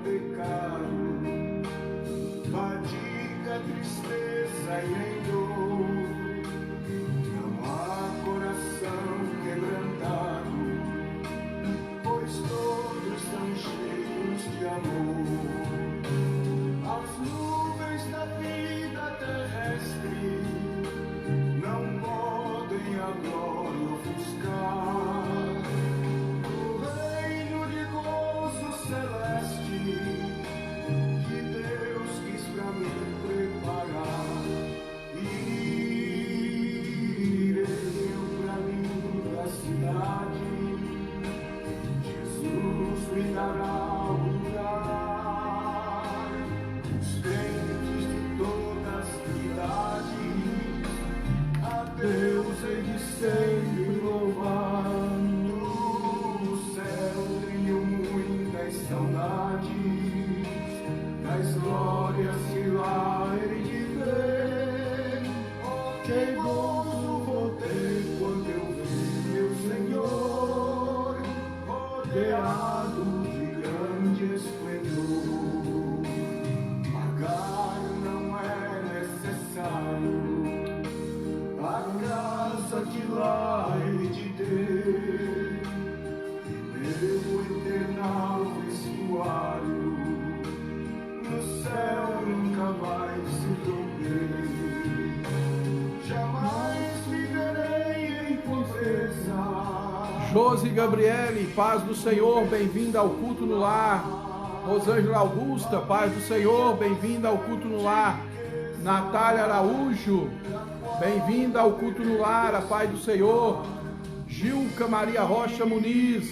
pecado, fadiga, tristeza e nem dor. Não há coração quebrantado, pois todos são cheios de amor. As nuvens da vida terrestre não podem a glória ofuscar. O reino de gozo celeste que Deus quis pra mim preparar. Irei eu pra linda cidade, Jesus me dará um lugar. Os crentes de todas as idades a Deus hei de sempre louvar. No céu tenho muitas saudades das glórias que lá hei de ver. Que gozo vou ter quando eu ver meu Senhor rodeado de grande esplendor. Pagar não é necessário, a casa que lá hei de ter, e meu eternal vestuário no céu nunca vai se romper. Jamais viverei em pobreza. Josi Gabriele, paz do Senhor, bem-vinda ao culto no lar. Rosângela Augusta, paz do Senhor, bem-vinda ao culto no lar. Natália Araújo, bem-vinda ao culto no lar, a paz do Senhor. Gilca Maria Rocha Muniz,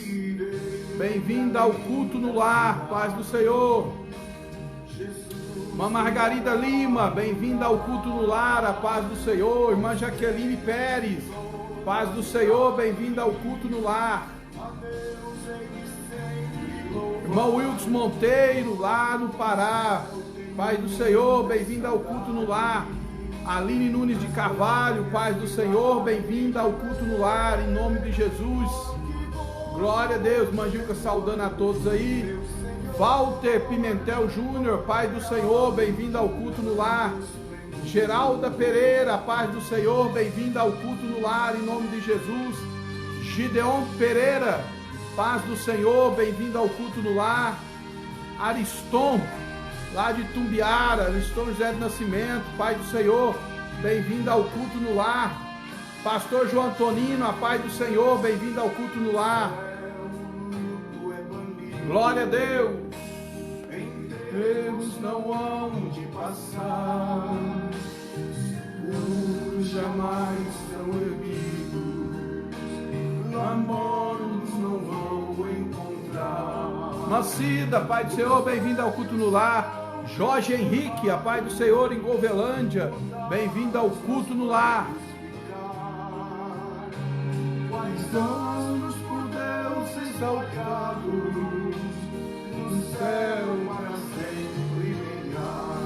bem-vinda ao culto no lar, paz do Senhor. Irmã Margarida Lima, bem-vinda ao culto no lar, a paz do Senhor. Irmã Jaqueline Pérez, paz do Senhor, bem-vinda ao culto no lar. Irmão Wilkes Monteiro, lá no Pará, paz do Senhor, bem-vinda ao culto no lar. Aline Nunes de Carvalho, paz do Senhor, bem-vinda ao culto no lar, em nome de Jesus. Glória a Deus, Manjuca saudando a todos aí. Walter Pimentel Júnior, paz do Senhor, bem-vinda ao culto no lar. Geralda Pereira, paz do Senhor, bem-vinda ao culto no lar, em nome de Jesus. Gideon Pereira, paz do Senhor, bem-vinda ao culto no lar. Ariston, lá de Tumbiara, Ariston José de Nascimento, pai do Senhor, bem-vinda ao culto no lar. Pastor João Antonino, a paz do Senhor, bem-vindo ao culto no lar. Glória a Deus. Enterros não hão de passar, muros jamais são erguidos, namoros não vão encontrar. Macida, pai do Senhor, bem-vindo ao culto no lar. Jorge Henrique, a paz do Senhor em Govelândia, bem-vindo ao culto no lar. Quais anos por Deus exaltados, no céu para sempre reinar.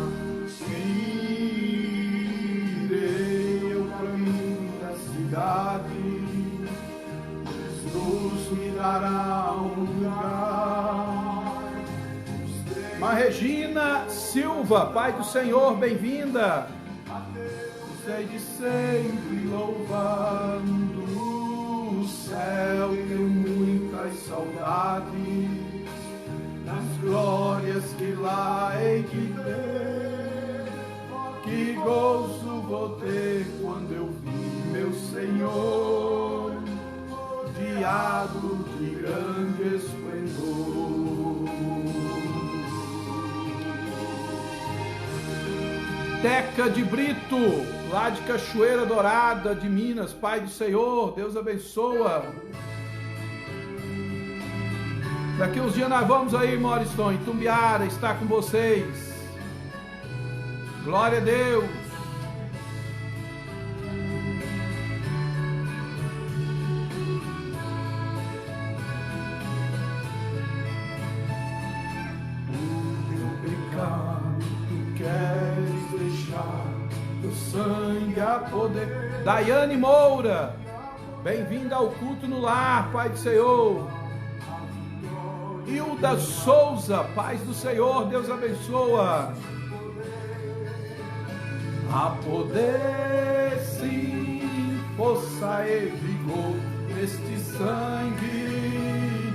Irei eu caminho da cidade, Jesus me dará um lugar. Irmã Regina Silva, pai do Senhor, bem-vinda. Sei de sempre louvando o céu, tenho muitas saudades das glórias que lá hei de ter. Que gozo vou ter quando eu vi meu Senhor rodeado de grande esplendor. Teca de Brito, lá de Cachoeira Dourada, de Minas, pai do Senhor, Deus abençoa. Daqui uns dias nós vamos aí, Moriston, em Tumbiara, estar com vocês. Glória a Deus. Sangue a poder. Daiane Moura, bem-vinda ao culto no lar, pai do Senhor. Hilda Souza, paz do Senhor, Deus abençoa. Há poder, sim, força e vigor neste sangue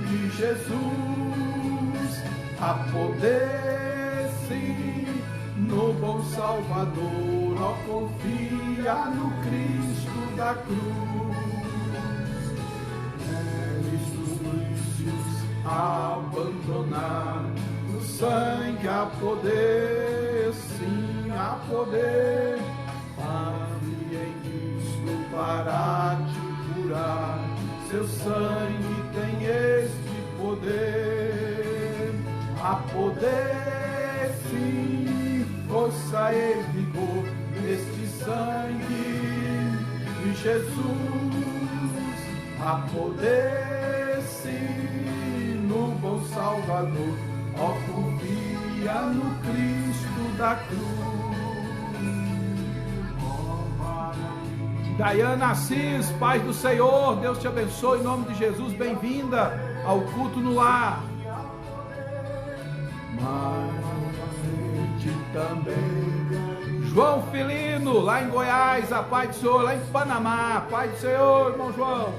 de Jesus. Há poder, sim, no bom Salvador. Ó, confia no Cristo da cruz. Os vícios abandonar, no sangue há poder, sim, há poder. Fale em Cristo para te curar, seu sangue tem este poder. Há poder, sim, força e vigor neste sangue de Jesus. Há poder, sim, no bom Salvador. Ó, confia no Cristo da cruz. Daiana Assis, paz do Senhor, Deus te abençoe, em nome de Jesus, bem-vinda ao culto no lar. Mas também João Filino, lá em Goiás, a paz do Senhor, lá em Panamá, a paz do Senhor, irmão João.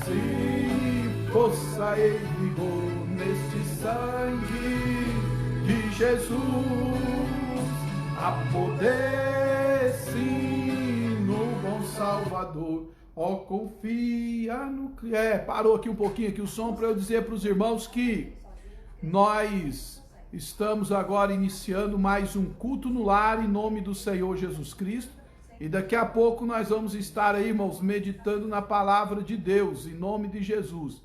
Sim, força e vigor neste sangue de Jesus. Há poder, sim, no bom Salvador. Ó, confia no Cristo. Parou aqui um pouquinho aqui o som para eu dizer para os irmãos que nós estamos agora iniciando mais um culto no lar em nome do Senhor Jesus Cristo. E daqui a pouco nós vamos estar aí, irmãos, meditando na palavra de Deus, em nome de Jesus.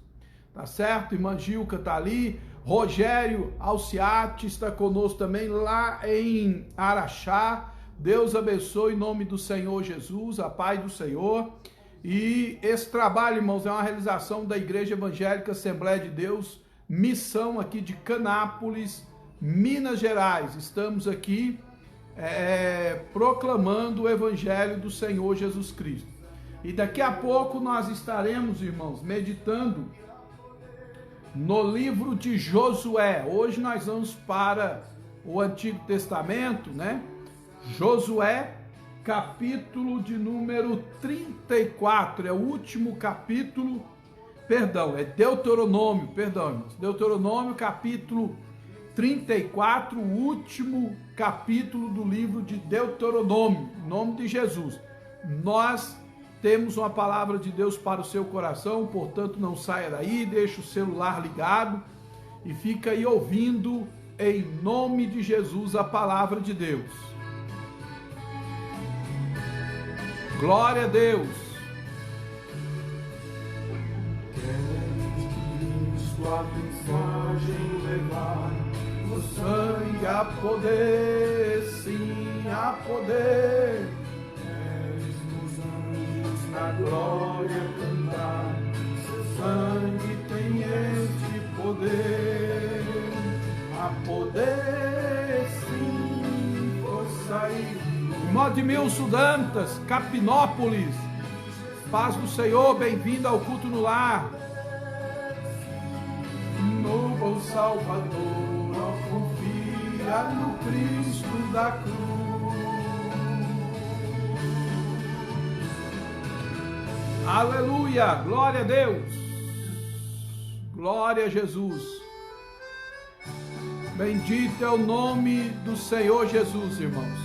Tá certo? Irmã Gilca tá ali. Rogério Alciati está conosco também lá em Araxá. Deus abençoe em nome do Senhor Jesus, a paz do Senhor. E esse trabalho, irmãos, é uma realização da Igreja Evangélica Assembleia de Deus, missão aqui de Canápolis, Minas Gerais. Estamos aqui proclamando o Evangelho do Senhor Jesus Cristo. E daqui a pouco nós estaremos, irmãos, meditando no livro de Josué. Hoje nós vamos para o Antigo Testamento, né? Josué, capítulo de número 34, é o último capítulo, Deuteronômio, irmãos. Deuteronômio, capítulo 34, o último capítulo do livro de Deuteronômio, em nome de Jesus. Nós temos uma palavra de Deus para o seu coração, portanto não saia daí, deixa o celular ligado e fica aí ouvindo em nome de Jesus a palavra de Deus. Glória a Deus. Sua mensagem levar, o sangue há poder, sim, há poder. Na glória cantar, seu sangue tem este poder. Há poder, sim, força e vigor. Modmilson Dantas, Capinópolis, paz do Senhor, bem-vindo ao culto no lar. No bom Salvador, ó, confia no Cristo da cruz. Aleluia, glória a Deus, glória a Jesus, bendito é o nome do Senhor Jesus, irmãos.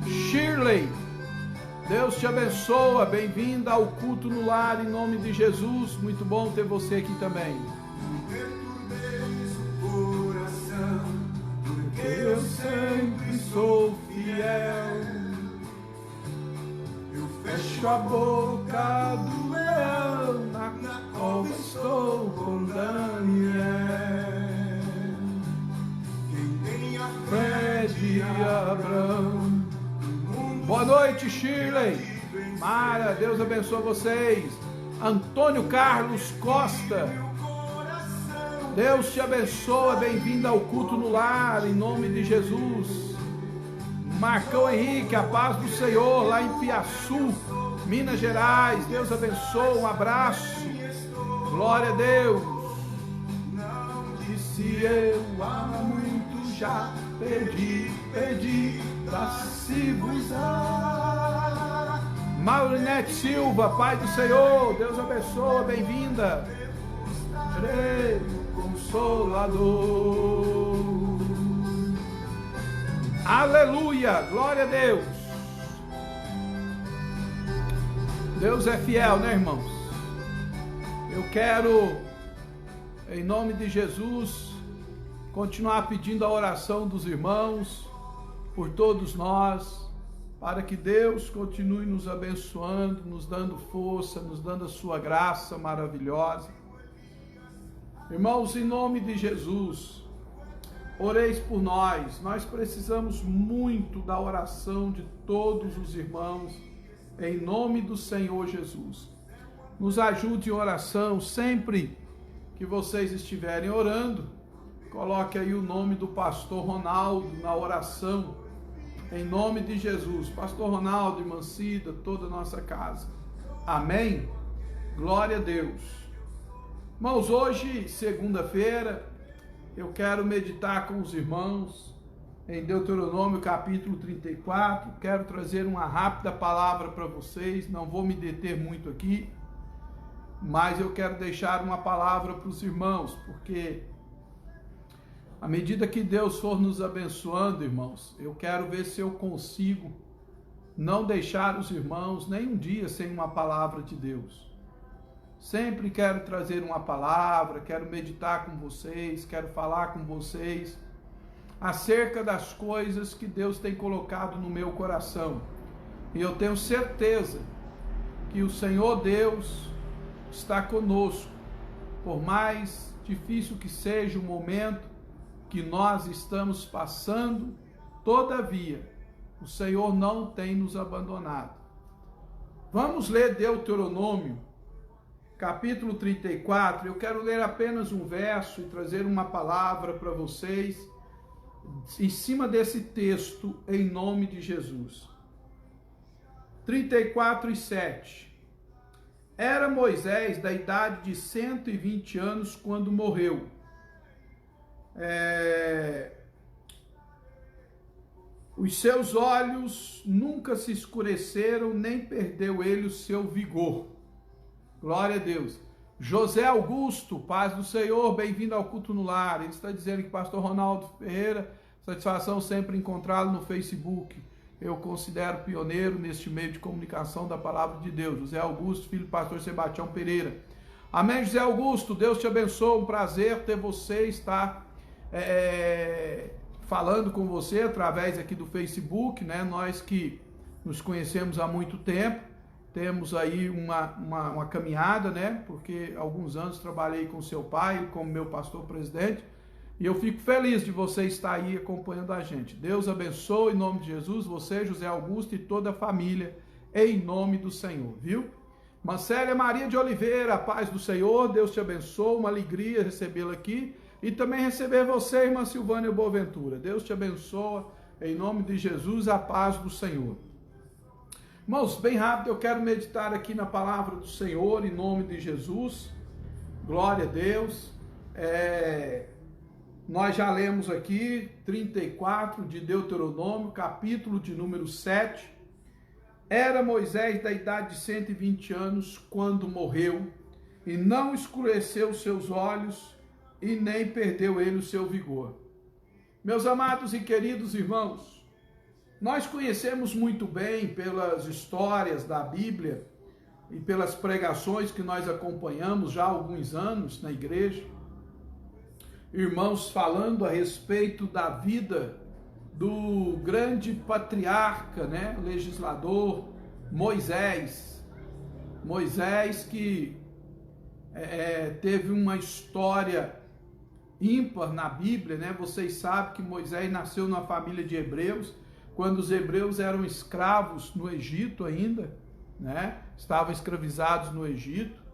Shirley, Deus te abençoa, bem-vinda ao culto no lar em nome de Jesus, muito bom ter você aqui também. Porque eu sempre sou fiel. Fecho a boca do leão, na cova estou com Daniel. Quem tem a fé de Abraão. Boa noite, Shirley. Mara, Deus abençoe vocês. Antônio Carlos Costa, Deus te abençoa, bem-vindo ao culto no lar, em nome de Jesus. Marcão Henrique, a paz do Senhor, lá em Piaçu, Minas Gerais, Deus abençoe, um abraço, Glória a Deus. E se eu há muito já pedi pra se vos dar. Maurinete Silva, Pai do Senhor, Deus abençoe, bem-vinda. Consolador. Aleluia, glória a Deus. Deus é fiel, né, irmãos? Eu quero, em nome de Jesus, continuar pedindo a oração dos irmãos por todos nós, para que Deus continue nos abençoando, nos dando força, nos dando a sua graça maravilhosa. Irmãos, em nome de Jesus, oreis por nós. Nós precisamos muito da oração de todos os irmãos, em nome do Senhor Jesus. Nos ajude em oração sempre que vocês estiverem orando. Coloque aí o nome do pastor Ronaldo na oração, em nome de Jesus. Pastor Ronaldo, irmã Cida, toda a nossa casa. Amém? Glória a Deus. Irmãos, hoje, segunda-feira, eu quero meditar com os irmãos em Deuteronômio capítulo 34. Quero trazer uma rápida palavra para vocês, não vou me deter muito aqui, mas eu quero deixar uma palavra para os irmãos, porque à medida que Deus for nos abençoando, irmãos, eu quero ver se eu consigo não deixar os irmãos nem um dia sem uma palavra de Deus. Sempre quero trazer uma palavra, quero meditar com vocês, quero falar com vocês acerca das coisas que Deus tem colocado no meu coração. E eu tenho certeza que o Senhor Deus está conosco, por mais difícil que seja o momento que nós estamos passando, todavia, o Senhor não tem nos abandonado. Vamos ler Deuteronômio capítulo 34, eu quero ler apenas um verso e trazer uma palavra para vocês, em cima desse texto, em nome de Jesus. 34:7. Era Moisés da idade de 120 anos quando morreu. Os seus olhos nunca se escureceram, nem perdeu ele o seu vigor. Glória a Deus. José Augusto, paz do Senhor, bem-vindo ao culto no lar. Ele está dizendo que pastor Ronaldo Ferreira, satisfação sempre encontrá-lo no Facebook. Eu considero pioneiro neste meio de comunicação da palavra de Deus. José Augusto, filho do pastor Sebastião Pereira. Amém, José Augusto, Deus te abençoe, um prazer ter você, estar falando com você através aqui do Facebook, né? Nós que nos conhecemos há muito tempo, temos aí uma caminhada, né? Porque há alguns anos trabalhei com seu pai, como meu pastor presidente, e eu fico feliz de você estar aí acompanhando a gente. Deus abençoe em nome de Jesus, você, José Augusto e toda a família, em nome do Senhor, viu? Marcélia Maria de Oliveira, paz do Senhor, Deus te abençoe, uma alegria recebê-la aqui, e também receber você, irmã Silvânia Boaventura. Deus te abençoe, em nome de Jesus, a paz do Senhor. Irmãos, bem rápido, eu quero meditar aqui na palavra do Senhor, em nome de Jesus. Glória a Deus. Nós já lemos aqui 34 de Deuteronômio, capítulo de número 7. Era Moisés da idade de 120 anos quando morreu, e não escureceu seus olhos, e nem perdeu ele o seu vigor. Meus amados e queridos irmãos, nós conhecemos muito bem pelas histórias da Bíblia e pelas pregações que nós acompanhamos já há alguns anos na igreja, irmãos falando a respeito da vida do grande patriarca, né, legislador Moisés. Moisés que teve uma história ímpar na Bíblia, né? Vocês sabem que Moisés nasceu numa família de hebreus, quando os hebreus eram escravos no Egito ainda, né? Estavam escravizados no Egito.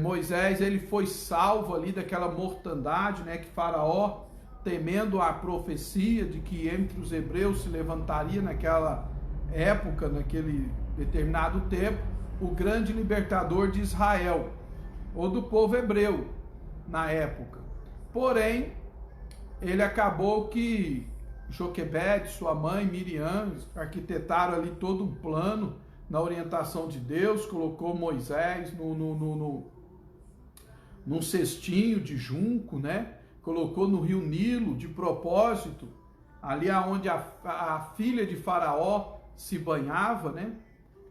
Moisés, ele foi salvo ali daquela mortandade, né? Que Faraó, temendo a profecia de que entre os hebreus se levantaria naquela época, naquele determinado tempo, o grande libertador de Israel. ou do povo hebreu na época. Porém, ele acabou que Joquebede, sua mãe, Miriam, arquitetaram ali todo um plano na orientação de Deus, colocou Moisés num cestinho de junco, né? Colocou no rio Nilo de propósito, ali aonde a filha de Faraó se banhava, né?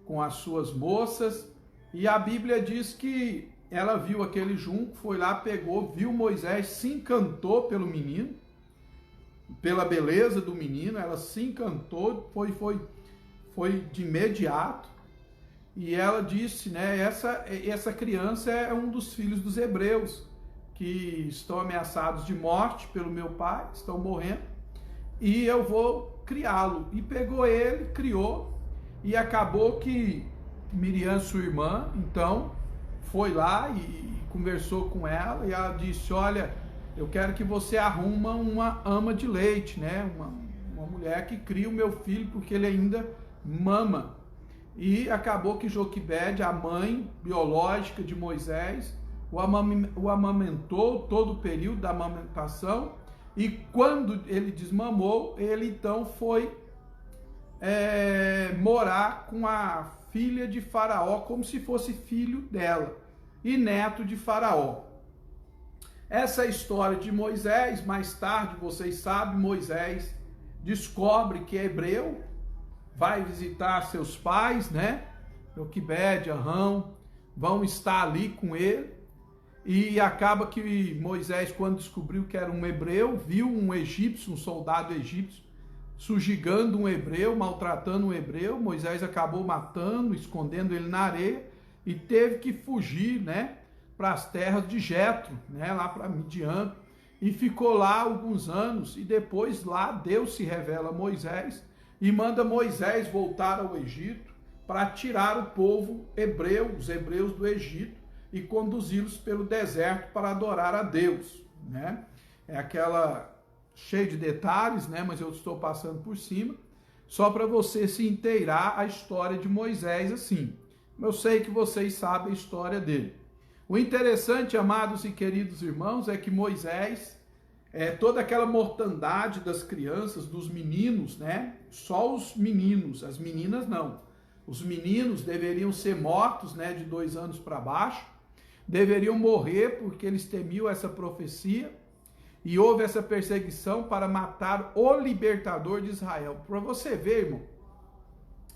Com as suas moças, e a Bíblia diz que ela viu aquele junco, foi lá, pegou, viu Moisés, se encantou pelo menino, pela beleza do menino, ela se encantou, foi de imediato, e ela disse, né, essa criança é um dos filhos dos hebreus, que estão ameaçados de morte pelo meu pai, estão morrendo, e eu vou criá-lo. E pegou ele, criou, e acabou que Miriam, sua irmã, então, foi lá e conversou com ela, e ela disse, olha, eu quero que você arruma uma ama de leite, né? Uma mulher que cria o meu filho, porque ele ainda mama. E acabou que Joquebede, a mãe biológica de Moisés, o amamentou todo o período da amamentação, e quando ele desmamou, ele então foi morar com a filha de Faraó, como se fosse filho dela, e neto de Faraó. Essa é a história de Moisés. Mais tarde, vocês sabem, Moisés descobre que é hebreu, vai visitar seus pais, né? Joquebede, Arão, vão estar ali com ele, e acaba que Moisés, quando descobriu que era um hebreu, viu um egípcio, um soldado egípcio, sujigando um hebreu, maltratando um hebreu. Moisés acabou matando, escondendo ele na areia, e teve que fugir, né, para as terras de Jetro, né, lá para Midian, e ficou lá alguns anos, e depois lá Deus se revela a Moisés, e manda Moisés voltar ao Egito, para tirar o povo hebreu, os hebreus do Egito, e conduzi-los pelo deserto para adorar a Deus, né? É aquela cheio de detalhes, né? Mas eu estou passando por cima, só para você se inteirar a história de Moisés assim. Eu sei que vocês sabem a história dele. O interessante, amados e queridos irmãos, é que Moisés, toda aquela mortandade das crianças, dos meninos, né? Só os meninos, as meninas não. Os meninos deveriam ser mortos, né? De 2 anos para baixo. Deveriam morrer porque eles temiam essa profecia. E houve essa perseguição para matar o libertador de Israel. Para você ver, irmão,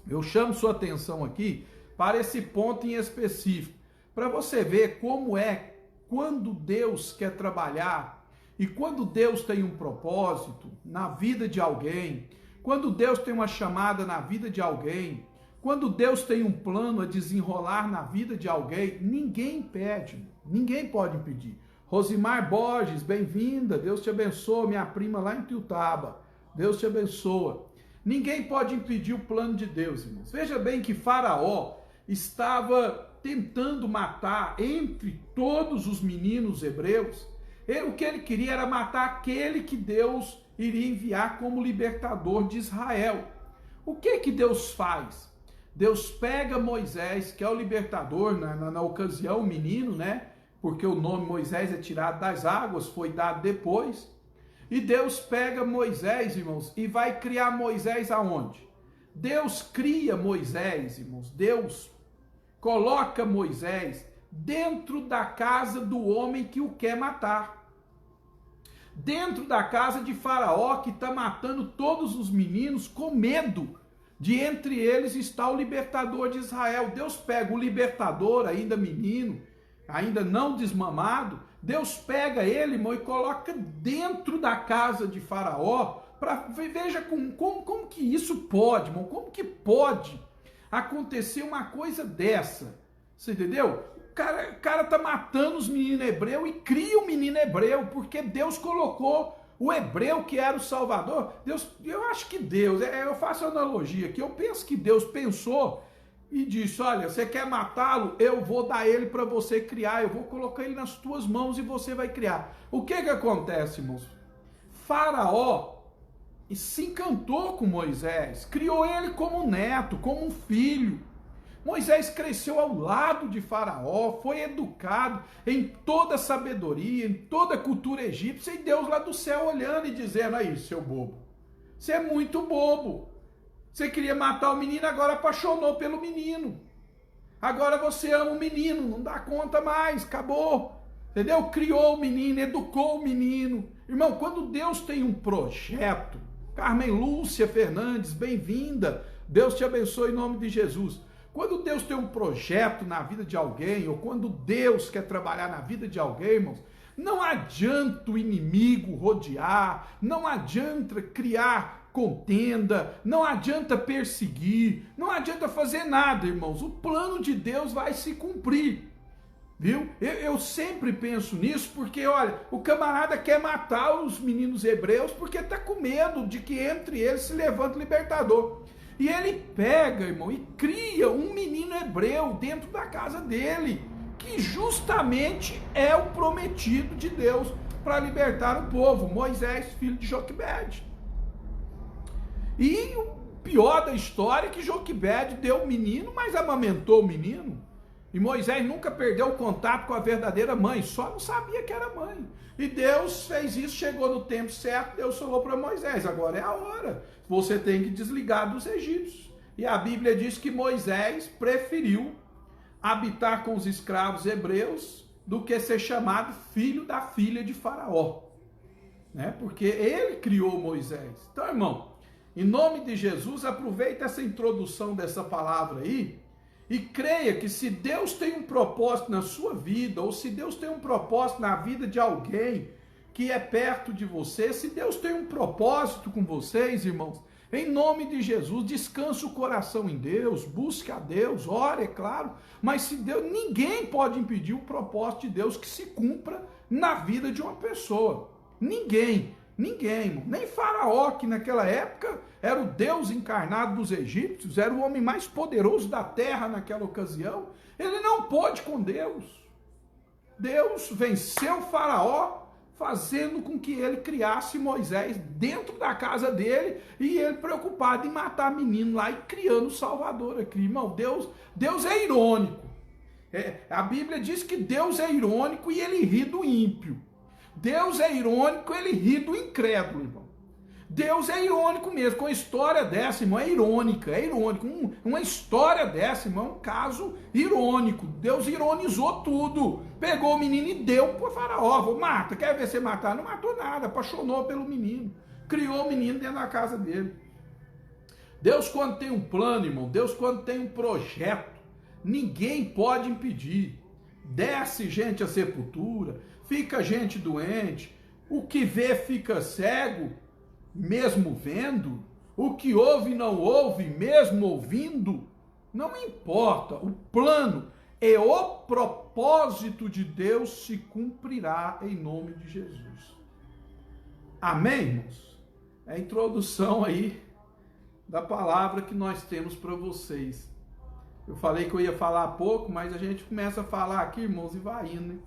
eu chamo sua atenção aqui para esse ponto em específico. Para você ver como é quando Deus quer trabalhar e quando Deus tem um propósito na vida de alguém, quando Deus tem uma chamada na vida de alguém, quando Deus tem um plano a desenrolar na vida de alguém, ninguém impede, ninguém pode impedir. Rosimar Borges, bem-vinda, Deus te abençoe, minha prima lá em Tiutaba, Deus te abençoa. Ninguém pode impedir o plano de Deus, irmãos. Veja bem que Faraó estava tentando matar entre todos os meninos hebreus. O que ele queria era matar aquele que Deus iria enviar como libertador de Israel. O que Deus faz? Deus pega Moisés, que é o libertador, na ocasião, o menino, né? Porque o nome Moisés é tirado das águas, foi dado depois. E Deus pega Moisés, irmãos, e vai criar Moisés aonde? Deus cria Moisés, irmãos, Deus coloca Moisés dentro da casa do homem que o quer matar. Dentro da casa de Faraó, que está matando todos os meninos com medo de entre eles está o libertador de Israel. Deus pega o libertador, ainda menino, ainda não desmamado, Deus pega ele, irmão, e coloca dentro da casa de Faraó. Veja como que isso pode, irmão, como que pode acontecer uma coisa dessa, você entendeu? O cara tá matando os meninos hebreus e cria o menino hebreu, porque Deus colocou o hebreu que era o Salvador. Deus, eu acho que Deus, eu faço analogia aqui, eu penso que Deus pensou e disse, olha, você quer matá-lo? Eu vou dar ele para você criar, eu vou colocar ele nas tuas mãos e você vai criar. O que acontece, irmãos? Faraó se encantou com Moisés, criou ele como um neto, como um filho, Moisés cresceu ao lado de Faraó, foi educado em toda a sabedoria, em toda a cultura egípcia, e Deus lá do céu olhando e dizendo: aí, seu bobo, você é muito bobo. Você queria matar o menino, agora apaixonou pelo menino. Agora você ama o menino, não dá conta mais, acabou. Entendeu? Criou o menino, educou o menino. Irmão, quando Deus tem um projeto, Carmen Lúcia Fernandes, bem-vinda. Deus te abençoe em nome de Jesus. Quando Deus tem um projeto na vida de alguém, ou quando Deus quer trabalhar na vida de alguém, irmãos, não adianta o inimigo rodear, não adianta criar contenda, não adianta perseguir, não adianta fazer nada, irmãos. O plano de Deus vai se cumprir, viu? Eu sempre penso nisso porque, olha, o camarada quer matar os meninos hebreus porque está com medo de que entre eles se levante o libertador. E ele pega, irmão, e cria um menino hebreu dentro da casa dele, que justamente é o prometido de Deus para libertar o povo, Moisés, filho de Joquebede. E o pior da história é que Joquebede deu o menino, mas amamentou o menino. E Moisés nunca perdeu o contato com a verdadeira mãe, só não sabia que era mãe. E Deus fez isso, chegou no tempo certo, Deus falou para Moisés: agora é a hora, você tem que desligar dos egípcios. E a Bíblia diz que Moisés preferiu habitar com os escravos hebreus do que ser chamado filho da filha de Faraó, né? Porque ele criou Moisés. Então, irmão, em nome de Jesus, aproveita essa introdução dessa palavra aí e creia que se Deus tem um propósito na sua vida, ou se Deus tem um propósito na vida de alguém que é perto de você, se Deus tem um propósito com vocês, irmãos, em nome de Jesus, descanse o coração em Deus, busque a Deus, ore, é claro, mas se Deus, ninguém pode impedir o propósito de Deus que se cumpra na vida de uma pessoa. Ninguém, irmão. Nem Faraó, que naquela época era o Deus encarnado dos egípcios, era o homem mais poderoso da terra naquela ocasião, ele não pôde com Deus. Deus venceu Faraó, fazendo com que ele criasse Moisés dentro da casa dele, e ele preocupado em matar menino lá e criando o Salvador aqui. Irmão, Deus é irônico. A Bíblia diz que Deus é irônico e ele ri do ímpio. Deus é irônico, ele ri do incrédulo, irmão. Deus é irônico mesmo, com a história dessa, irmão, é irônica, é irônico. Uma história dessa, irmão, é um caso irônico. Deus ironizou tudo. Pegou o menino e deu para Faraó. Mata, quer ver você matar? Não matou nada, apaixonou pelo menino. Criou o menino dentro da casa dele. Deus, quando tem um plano, irmão, Deus, quando tem um projeto, ninguém pode impedir. Desce gente à sepultura, fica gente doente, o que vê fica cego, mesmo vendo, o que ouve não ouve, mesmo ouvindo, não importa, o plano e o propósito de Deus se cumprirá em nome de Jesus. Amém, irmãos? É a introdução aí da palavra que nós temos para vocês. Eu falei que eu ia falar pouco, mas a gente começa a falar aqui, irmãos, e vai indo, né?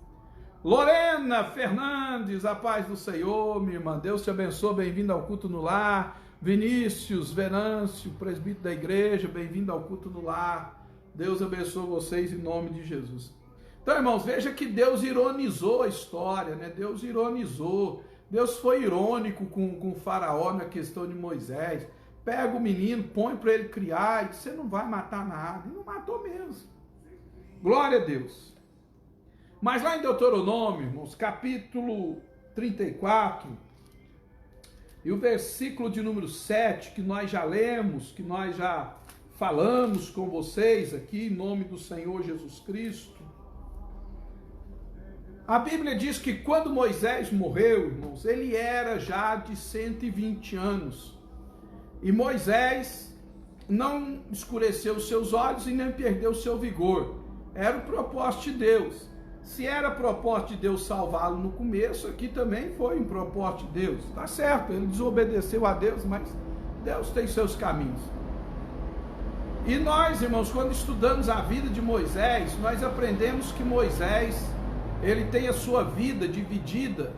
Lorena Fernandes, a paz do Senhor, minha irmã, Deus te abençoe, bem-vindo ao culto no lar. Vinícius Venâncio, presbítero da igreja, bem-vindo ao culto no lar. Deus abençoe vocês em nome de Jesus. Então, irmãos, veja que Deus ironizou a história, né? Deus ironizou, Deus foi irônico com o Faraó na questão de Moisés. Pega o menino, põe para ele criar, e você não vai matar nada. E não matou mesmo. Glória a Deus. Mas lá em Deuteronômio, irmãos, capítulo 34, e o versículo de número 7, que nós já lemos, que nós já falamos com vocês aqui, em nome do Senhor Jesus Cristo. A Bíblia diz que quando Moisés morreu, irmãos, ele era já de 120 anos. E Moisés não escureceu os seus olhos e nem perdeu o seu vigor. Era o propósito de Deus. Se era propósito de Deus salvá-lo no começo, aqui também foi um propósito de Deus. Tá certo, ele desobedeceu a Deus, mas Deus tem seus caminhos. E nós, irmãos, quando estudamos a vida de Moisés, nós aprendemos que Moisés, ele tem a sua vida dividida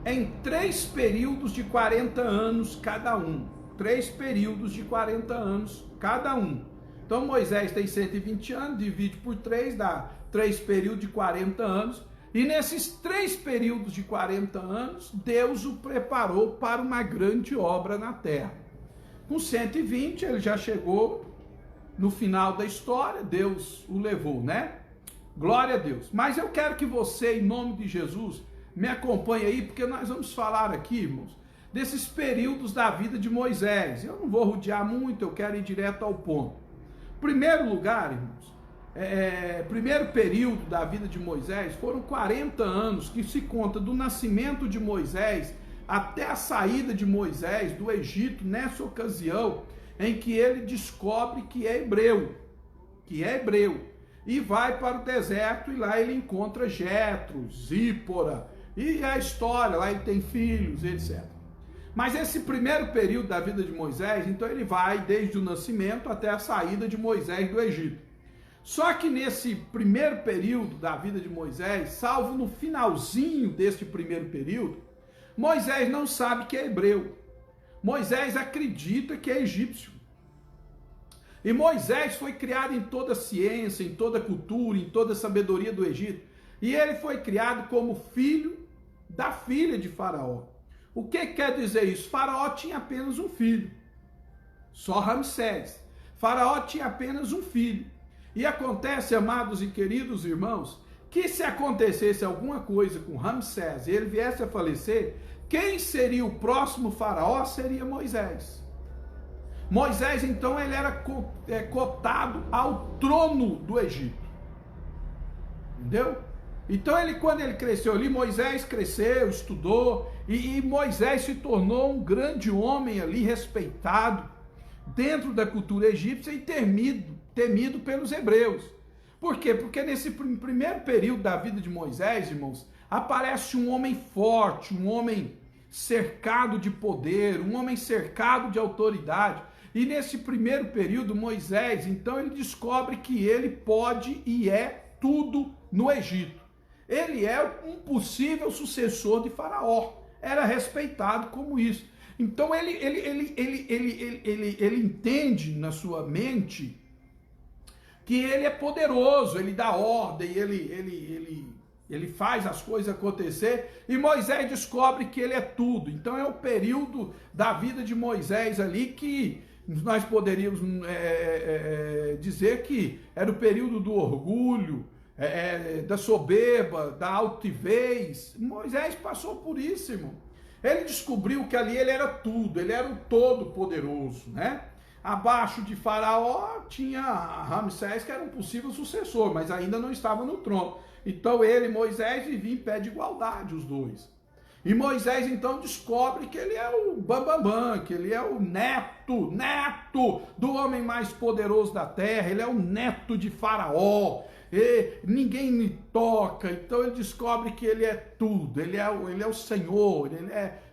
em 3 períodos de 40 anos cada um. 3 períodos de 40 anos cada um. Então Moisés tem 120 anos, divide por 3, dá 3 períodos de 40 anos. E nesses 3 períodos de 40 anos, Deus o preparou para uma grande obra na terra. Com 120, ele já chegou no final da história, Deus o levou, né? Glória a Deus. Mas eu quero que você, em nome de Jesus, me acompanhe aí, porque nós vamos falar aqui, irmãos, desses períodos da vida de Moisés. Eu não vou rodear muito, eu quero ir direto ao ponto. Primeiro lugar, irmãos, primeiro período da vida de Moisés foram 40 anos que se conta do nascimento de Moisés até a saída de Moisés do Egito, nessa ocasião em que ele descobre que é hebreu, e vai para o deserto e lá ele encontra Jetro, Zípora, e a história, lá ele tem filhos, etc. Mas esse primeiro período da vida de Moisés, então ele vai desde o nascimento até a saída de Moisés do Egito. Só que nesse primeiro período da vida de Moisés, salvo no finalzinho deste primeiro período, Moisés não sabe que é hebreu. Moisés acredita que é egípcio. E Moisés foi criado em toda a ciência, em toda a cultura, em toda a sabedoria do Egito. E ele foi criado como filho da filha de Faraó. O que quer dizer isso? Faraó tinha apenas um filho, só Ramsés. Faraó tinha apenas um filho. E acontece, amados e queridos irmãos, que se acontecesse alguma coisa com Ramsés e ele viesse a falecer, quem seria o próximo faraó seria Moisés. Moisés, então, ele era cotado ao trono do Egito. Entendeu? Então, quando ele cresceu ali, Moisés cresceu, estudou, e Moisés se tornou um grande homem ali, respeitado, dentro da cultura egípcia e temido pelos hebreus. Por quê? Porque nesse primeiro período da vida de Moisés, irmãos, aparece um homem forte, um homem cercado de poder, um homem cercado de autoridade. E nesse primeiro período, Moisés, então, ele descobre que ele pode e é tudo no Egito. Ele é um possível sucessor de Faraó. Era respeitado como isso. Então, ele entende na sua mente que ele é poderoso, ele dá ordem, ele faz as coisas acontecer, e Moisés descobre que ele é tudo. Então é o período da vida de Moisés ali que nós poderíamos dizer que era o período do orgulho, da soberba, da altivez. Moisés passou por isso, irmão. Ele descobriu que ali ele era tudo, ele era o todo-poderoso, né? Abaixo de Faraó tinha Ramsés, que era um possível sucessor, mas ainda não estava no trono. Então ele e Moisés viviam em pé de igualdade, os dois. E Moisés então descobre que ele é o bambambam, que ele é o neto do homem mais poderoso da terra, ele é o neto de Faraó, e ninguém me toca. Então ele descobre que ele é tudo, ele é o Senhor,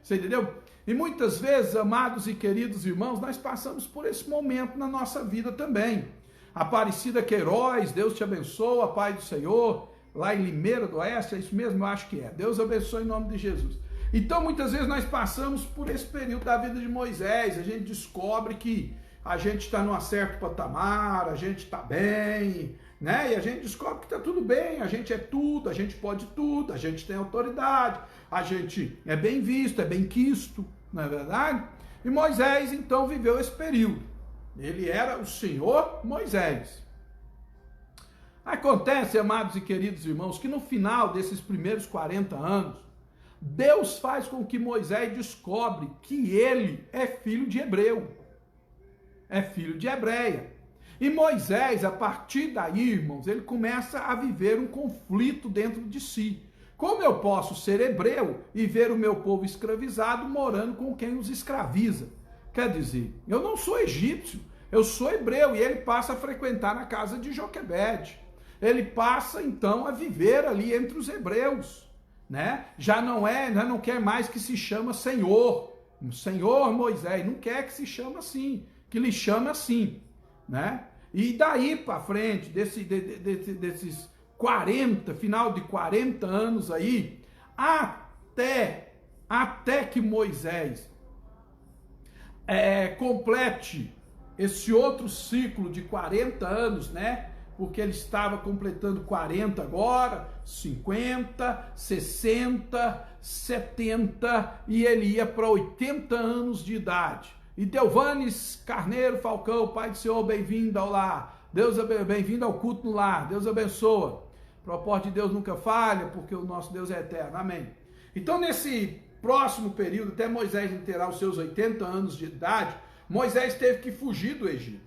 você entendeu? E muitas vezes, amados e queridos irmãos, nós passamos por esse momento na nossa vida também. Aparecida Queiroz, Deus te abençoa, Pai do Senhor, lá em Limeira do Oeste, é isso mesmo? Eu acho que é. Deus abençoe em nome de Jesus. Então, muitas vezes nós passamos por esse período da vida de Moisés, a gente descobre que a gente está num certo patamar, a gente está bem, né? E a gente descobre que está tudo bem, a gente é tudo, a gente pode tudo, a gente tem autoridade, a gente é bem visto, é bem quisto, não é verdade? E Moisés, então, viveu esse período. Ele era o Senhor Moisés. Acontece, amados e queridos irmãos, que no final desses primeiros 40 anos, Deus faz com que Moisés descobre que ele é filho de hebreu, é filho de hebreia. E Moisés, a partir daí, irmãos, ele começa a viver um conflito dentro de si. Como eu posso ser hebreu e ver o meu povo escravizado morando com quem os escraviza? Quer dizer, eu não sou egípcio, eu sou hebreu, e ele passa a frequentar na casa de Joquebede. Ele passa então a viver ali entre os hebreus, né? Já não quer mais que se chama Senhor, Senhor Moisés, não quer que se chame assim, que lhe chame assim, né? E daí para frente, desses 40, final de 40 anos aí, até que Moisés complete esse outro ciclo de 40 anos, né? Porque ele estava completando 40 agora, 50, 60, 70 e ele ia para 80 anos de idade. E Delvanes Carneiro Falcão, Pai do Senhor, bem-vindo ao lar. Bem-vindo ao culto no lar. Deus abençoa. O propósito de Deus nunca falha, porque o nosso Deus é eterno. Amém. Então, nesse próximo período, até Moisés terá os seus 80 anos de idade, Moisés teve que fugir do Egito.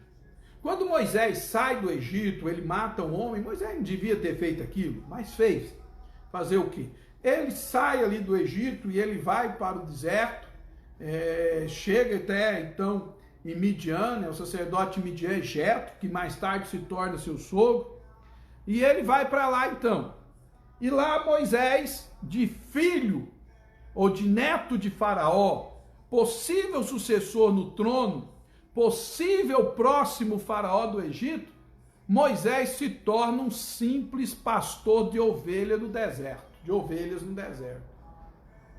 Quando Moisés sai do Egito, ele mata um homem. Moisés não devia ter feito aquilo, mas fez. Fazer o quê? Ele sai ali do Egito e ele vai para o deserto, chega até então em Midian, o sacerdote Midian Jetro, que mais tarde se torna seu sogro, e ele vai para lá então. E lá Moisés, de filho ou de neto de Faraó, possível sucessor no trono, possível próximo faraó do Egito, Moisés se torna um simples pastor de ovelhas no deserto.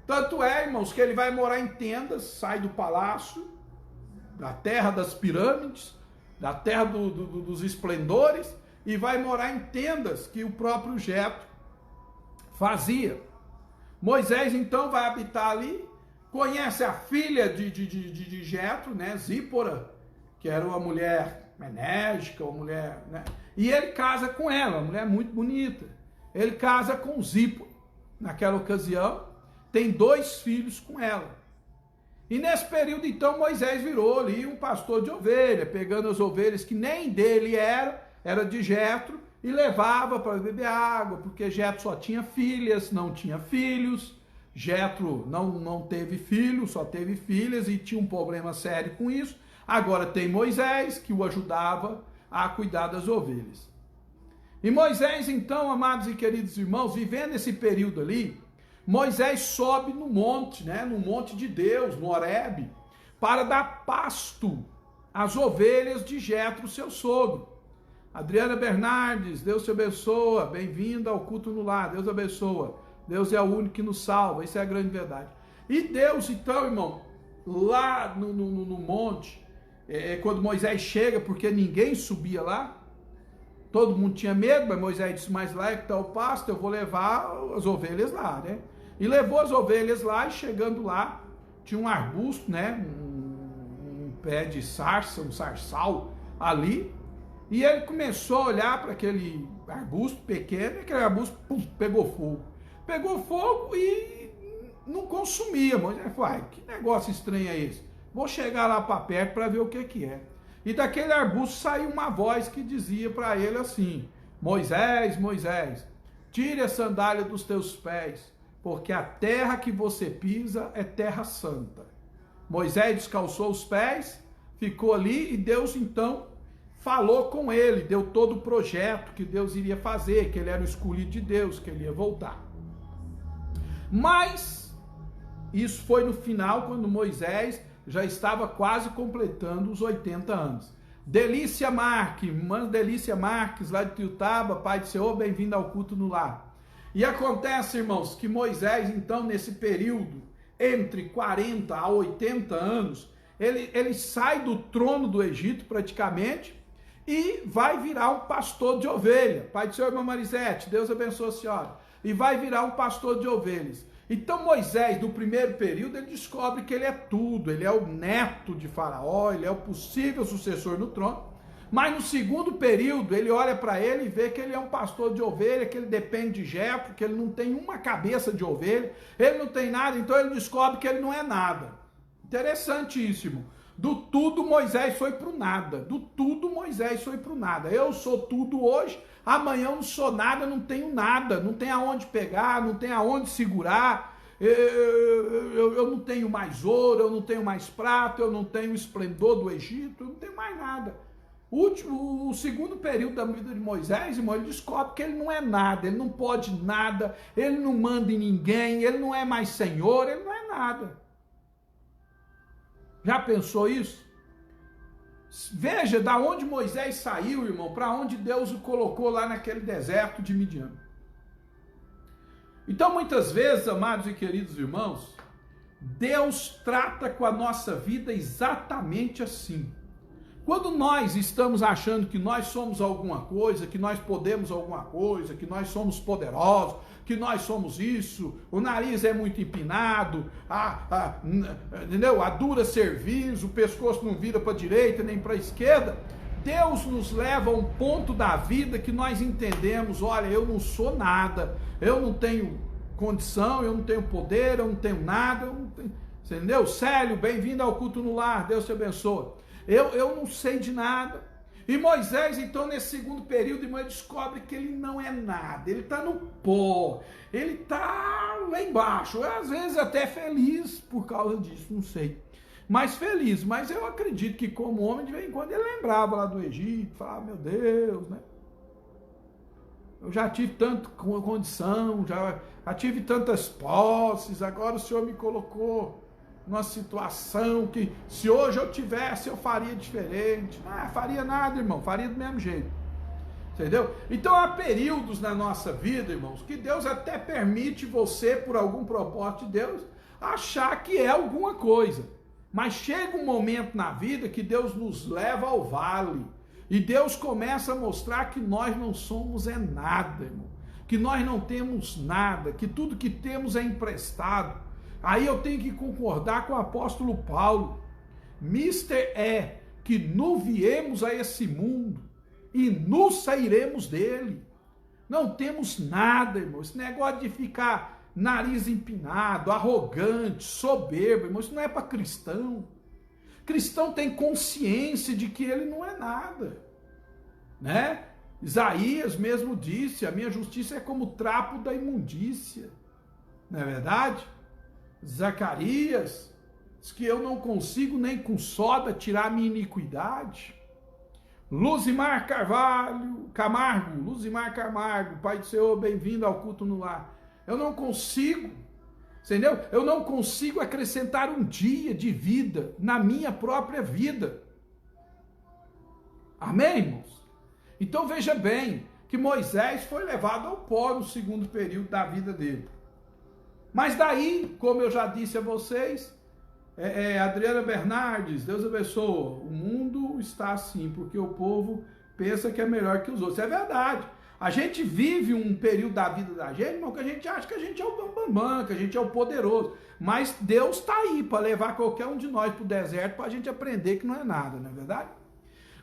Tanto é, irmãos, que ele vai morar em tendas, sai do palácio, da terra das pirâmides, da terra dos esplendores, e vai morar em tendas que o próprio Jetro fazia. Moisés então vai habitar ali, conhece a filha de Jetro, né, Zípora, que era uma mulher enérgica, uma mulher, né, e ele casa com ela, uma mulher muito bonita. Ele casa com Zípora, naquela ocasião, tem 2 filhos com ela. E nesse período, então, Moisés virou ali um pastor de ovelha, pegando as ovelhas que nem dele era de Jetro, e levava para beber água, porque Jetro só tinha filhas, não tinha filhos. Jetro não teve filhos, só teve filhas e tinha um problema sério com isso. Agora tem Moisés, que o ajudava a cuidar das ovelhas. E Moisés, então, amados e queridos irmãos, vivendo esse período ali, Moisés sobe no monte, né, no monte de Deus, no Horebe, para dar pasto às ovelhas de Jetro, seu sogro. Adriana Bernardes, Deus te abençoa, bem-vinda ao culto no lar, Deus abençoa. Deus é o único que nos salva, isso é a grande verdade. E Deus, então, irmão, lá no monte, quando Moisés chega, porque ninguém subia lá, todo mundo tinha medo, mas Moisés disse, mas lá é que está o pasto, eu vou levar as ovelhas lá, né? E levou as ovelhas lá, e chegando lá, tinha um arbusto, né? Um pé de sarça, um sarçal ali, e ele começou a olhar para aquele arbusto pequeno, e aquele arbusto pegou fogo. Pegou fogo e não consumia. Moisés falou, que negócio estranho é esse? Vou chegar lá para perto para ver o que é. E daquele arbusto saiu uma voz que dizia para ele assim, Moisés, Moisés, tire a sandália dos teus pés, porque a terra que você pisa é terra santa. Moisés descalçou os pés, ficou ali e Deus então falou com ele, deu todo o projeto que Deus iria fazer, que ele era o escolhido de Deus, que ele ia voltar. Mas isso foi no final, quando Moisés já estava quase completando os 80 anos. Delícia Marques, irmã Delícia Marques, lá de Tiutaba, Pai do Senhor, bem-vindo ao culto no lar. E acontece, irmãos, que Moisés, então, nesse período, entre 40 a 80 anos, ele sai do trono do Egito, praticamente, e vai virar um pastor de ovelha. Pai do Senhor, irmã Marisete, Deus abençoe a senhora. E vai virar um pastor de ovelhas. Então Moisés, no primeiro período, ele descobre que ele é tudo, ele é o neto de Faraó, ele é o possível sucessor no trono. Mas no segundo período, ele olha para ele e vê que ele é um pastor de ovelha, que ele depende de Jetro, que ele não tem uma cabeça de ovelha, ele não tem nada, então ele descobre que ele não é nada. Interessantíssimo. Do tudo Moisés foi para o nada, do tudo Moisés foi para o nada. Eu sou tudo hoje, amanhã eu não sou nada, não tenho nada, não tenho aonde pegar, não tenho aonde segurar, eu não tenho mais ouro, eu não tenho mais prata, eu não tenho o esplendor do Egito, eu não tenho mais nada. O segundo período da vida de Moisés, irmão, ele descobre que ele não é nada, ele não pode nada, ele não manda em ninguém, ele não é mais senhor, ele não é nada. Já pensou isso? Veja da onde Moisés saiu, irmão, para onde Deus o colocou lá naquele deserto de Midian. Então, muitas vezes, amados e queridos irmãos, Deus trata com a nossa vida exatamente assim. Quando nós estamos achando que nós somos alguma coisa, que nós podemos alguma coisa, que nós somos poderosos, que nós somos isso, o nariz é muito empinado, entendeu? A dura cerviz, o pescoço não vira para a direita nem para a esquerda, Deus nos leva a um ponto da vida que nós entendemos, olha, eu não sou nada, eu não tenho condição, eu não tenho poder, eu não tenho nada, eu não tenho... Entendeu? Célio, bem-vindo ao culto no lar, Deus te abençoe. Eu não sei de nada. E Moisés, então, nesse segundo período, irmão, descobre que ele não é nada, ele está no pó, ele está lá embaixo, às vezes até feliz por causa disso, não sei. Mas feliz, mas eu acredito que como homem, de vez em quando, ele lembrava lá do Egito, falava, meu Deus, né? Eu já tive tanta condição, já tive tantas posses, agora o Senhor me colocou numa situação que se hoje eu tivesse, eu faria diferente. Não faria nada, irmão, faria do mesmo jeito. Entendeu? Então há períodos na nossa vida, irmãos, que Deus até permite você, por algum propósito de Deus, achar que é alguma coisa. Mas chega um momento na vida que Deus nos leva ao vale. E Deus começa a mostrar que nós não somos nada, irmão. Que nós não temos nada, que tudo que temos é emprestado. Aí eu tenho que concordar com o apóstolo Paulo. Mister é que nu viemos a esse mundo e nu sairemos dele. Não temos nada, irmão. Esse negócio de ficar nariz empinado, arrogante, soberbo, irmão, isso não é para cristão. Cristão tem consciência de que ele não é nada, né? Isaías mesmo disse, a minha justiça é como o trapo da imundícia, não é verdade? Zacarias diz que eu não consigo nem com soda tirar a minha iniquidade. Luzimar Camargo, Pai do Senhor, bem-vindo ao culto no lar. Eu não consigo, entendeu? Eu não consigo acrescentar um dia de vida na minha própria vida. Amém, irmãos? Então veja bem que Moisés foi levado ao pó no segundo período da vida dele. Mas daí, como eu já disse a vocês, Adriana Bernardes, Deus abençoe, o mundo está assim, porque o povo pensa que é melhor que os outros. É verdade. A gente vive um período da vida da gente, irmão, que a gente acha que a gente é o bambambam, que a gente é o poderoso. Mas Deus está aí para levar qualquer um de nós para o deserto para a gente aprender que não é nada, não é verdade?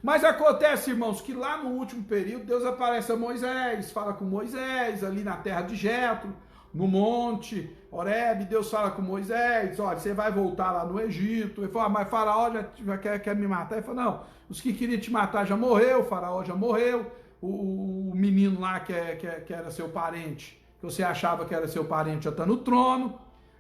Mas acontece, irmãos, que lá no último período, Deus aparece a Moisés, fala com Moisés, ali na terra de Jetro, no monte Horebe, Deus fala com Moisés, olha, você vai voltar lá no Egito. Ele fala, mas Faraó já quer me matar. Ele falou, não, os que queriam te matar já morreu, Faraó já morreu, o menino lá que era seu parente, que você achava que era seu parente, já está no trono,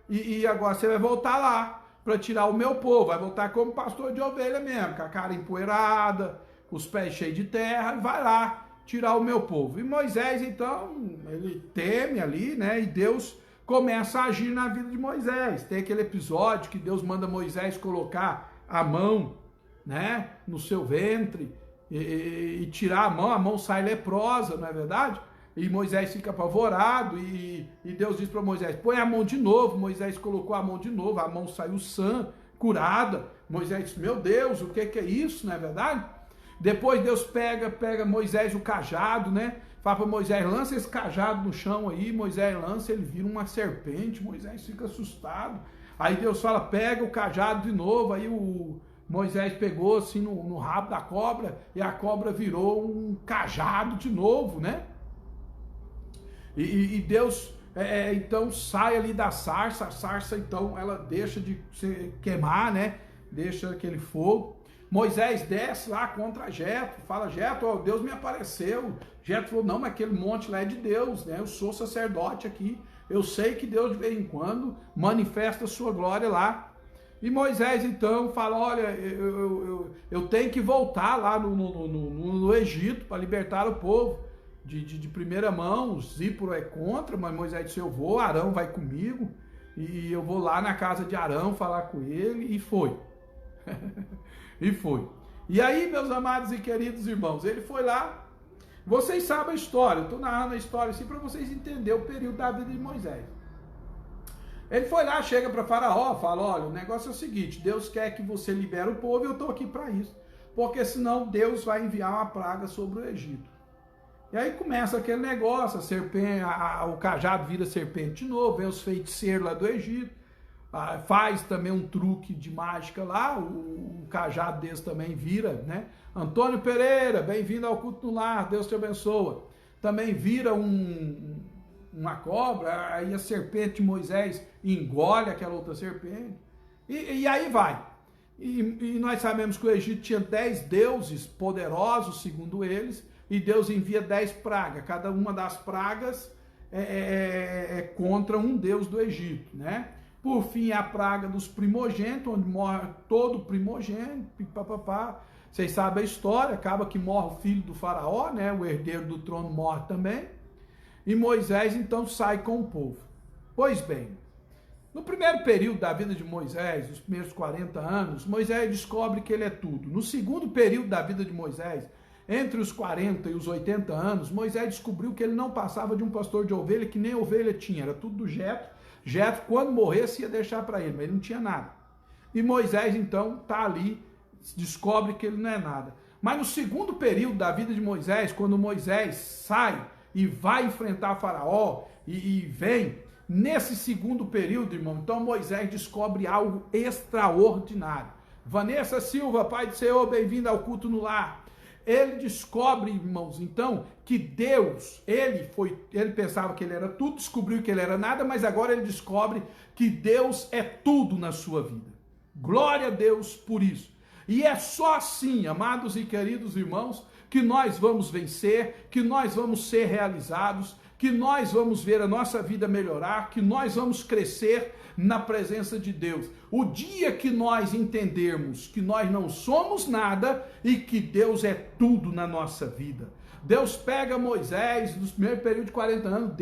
e agora você vai voltar lá para tirar o meu povo, vai voltar como pastor de ovelha mesmo, com a cara empoeirada, com os pés cheios de terra, e vai lá tirar o meu povo. E Moisés, então, ele teme ali, né? E Deus começa a agir na vida de Moisés. Tem aquele episódio que Deus manda Moisés colocar a mão, né, no seu ventre e tirar a mão sai leprosa, não é verdade? E Moisés fica apavorado e Deus diz para Moisés, põe a mão de novo. Moisés colocou a mão de novo, a mão saiu sã, curada. Moisés disse, meu Deus, o que é isso, não é verdade? Depois Deus pega Moisés o cajado, né? Fala para Moisés, lança esse cajado no chão aí. Moisés lança, ele vira uma serpente. Moisés fica assustado. Aí Deus fala, pega o cajado de novo. Aí o Moisés pegou assim no rabo da cobra e a cobra virou um cajado de novo, né? E Deus então sai ali da sarça. A sarça então ela deixa de se queimar, né? Deixa aquele fogo. Moisés desce lá contra Jetro, fala, Jetro, ó, Deus me apareceu. Jetro falou, não, mas aquele monte lá é de Deus, né? Eu sou sacerdote aqui, eu sei que Deus de vez em quando manifesta a sua glória lá. E Moisés então fala, olha, eu tenho que voltar lá no Egito para libertar o povo. De primeira mão, o Zíporo é contra, mas Moisés disse, eu vou, Arão vai comigo, e eu vou lá na casa de Arão falar com ele, e foi. E foi. E aí, meus amados e queridos irmãos, ele foi lá. Vocês sabem a história, eu estou narrando a história assim para vocês entenderem o período da vida de Moisés. Ele foi lá, chega para Faraó, fala, olha, o negócio é o seguinte, Deus quer que você libere o povo e eu estou aqui para isso. porque senão Deus vai enviar uma praga sobre o Egito. E aí começa aquele negócio, a serpente, o cajado vira serpente de novo, vem os feiticeiros lá do Egito, faz também um truque de mágica lá, o cajado desse também vira, né? Antônio Pereira, bem-vindo ao culto no lar, Deus te abençoa. Também vira uma cobra, aí a serpente de Moisés engole aquela outra serpente, e aí vai. E nós sabemos que o Egito tinha 10 deuses poderosos, segundo eles, e Deus envia 10 pragas. Cada uma das pragas é contra um deus do Egito, né? Por fim, a praga dos primogênitos, onde morre todo primogênito, papapá. Vocês sabem a história, acaba que morre o filho do faraó, né? O herdeiro do trono morre também. E Moisés, então, sai com o povo. Pois bem, no primeiro período da vida de Moisés, os primeiros 40 anos, Moisés descobre que ele é tudo. No segundo período da vida de Moisés, entre os 40 e os 80 anos, Moisés descobriu que ele não passava de um pastor de ovelha, que nem ovelha tinha, era tudo do Jetro. Jetro, quando morresse, ia deixar para ele, mas ele não tinha nada. E Moisés, então, está ali, descobre que ele não é nada. Mas no segundo período da vida de Moisés, quando Moisés sai e vai enfrentar Faraó e vem, nesse segundo período, irmão, então Moisés descobre algo extraordinário. Vanessa Silva, Pai do Senhor, bem-vinda ao culto no lar. Ele descobre, irmãos, então, que Deus, ele pensava que ele era tudo, descobriu que ele era nada, mas agora ele descobre que Deus é tudo na sua vida. Glória a Deus por isso. E é só assim, amados e queridos irmãos, que nós vamos vencer, que nós vamos ser realizados, que nós vamos ver a nossa vida melhorar, que nós vamos crescer na presença de Deus. O dia que nós entendermos que nós não somos nada e que Deus é tudo na nossa vida. Deus pega Moisés, no primeiro período de 40 anos,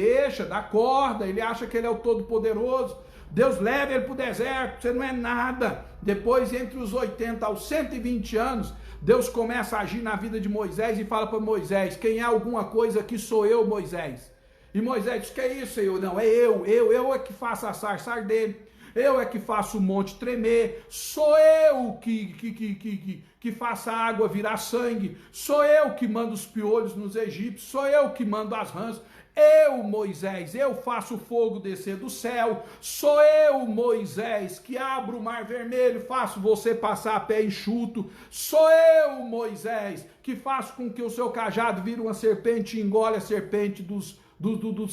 dá corda, ele acha que ele é o Todo-Poderoso. Deus leva ele para o deserto, você não é nada. Depois, entre os 80 aos 120 anos, Deus começa a agir na vida de Moisés e fala para Moisés: quem é alguma coisa aqui sou eu, Moisés. E Moisés diz: que é isso, Senhor? Não, é eu é que faço a sarça arder, eu é que faço o monte tremer, sou eu que faço a água virar sangue, sou eu que mando os piolhos nos egípcios, sou eu que mando as rãs. Eu, Moisés, eu faço o fogo descer do céu, sou eu, Moisés, que abro o mar vermelho, faço você passar a pé enxuto, sou eu, Moisés, que faço com que o seu cajado vire uma serpente e engole a serpente dos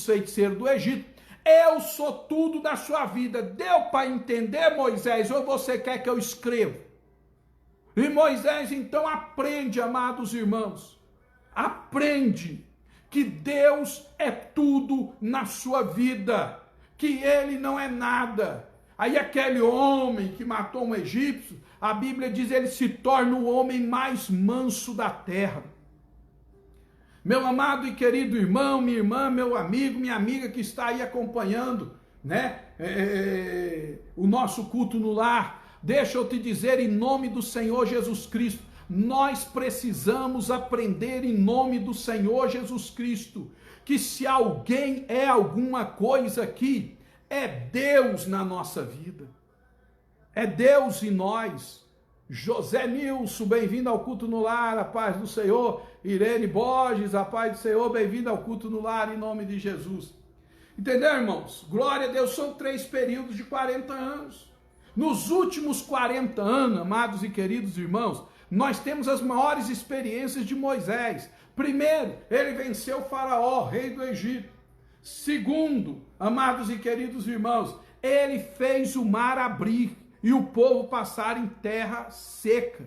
feiticeiros do Egito. Eu sou tudo da sua vida. Deu para entender, Moisés, ou você quer que eu escreva? E Moisés então aprende, amados irmãos, aprende que Deus é tudo na sua vida, que ele não é nada. Aí aquele homem que matou um egípcio, a Bíblia diz, ele se torna o homem mais manso da terra. Meu amado e querido irmão, minha irmã, meu amigo, minha amiga que está aí acompanhando, né, o nosso culto no lar, deixa eu te dizer em nome do Senhor Jesus Cristo, nós precisamos aprender em nome do Senhor Jesus Cristo, que se alguém é alguma coisa aqui, é Deus na nossa vida, é Deus em nós. José Nilson, bem-vindo ao culto no lar, a paz do Senhor. Irene Borges, a paz do Senhor, bem-vindo ao culto no lar, em nome de Jesus. Entendeu, irmãos? Glória a Deus, são 3 períodos de 40 anos. Nos últimos 40 anos, amados e queridos irmãos, nós temos as maiores experiências de Moisés. Primeiro, ele venceu o Faraó, rei do Egito. Segundo, amados e queridos irmãos, ele fez o mar abrir e o povo passar em terra seca.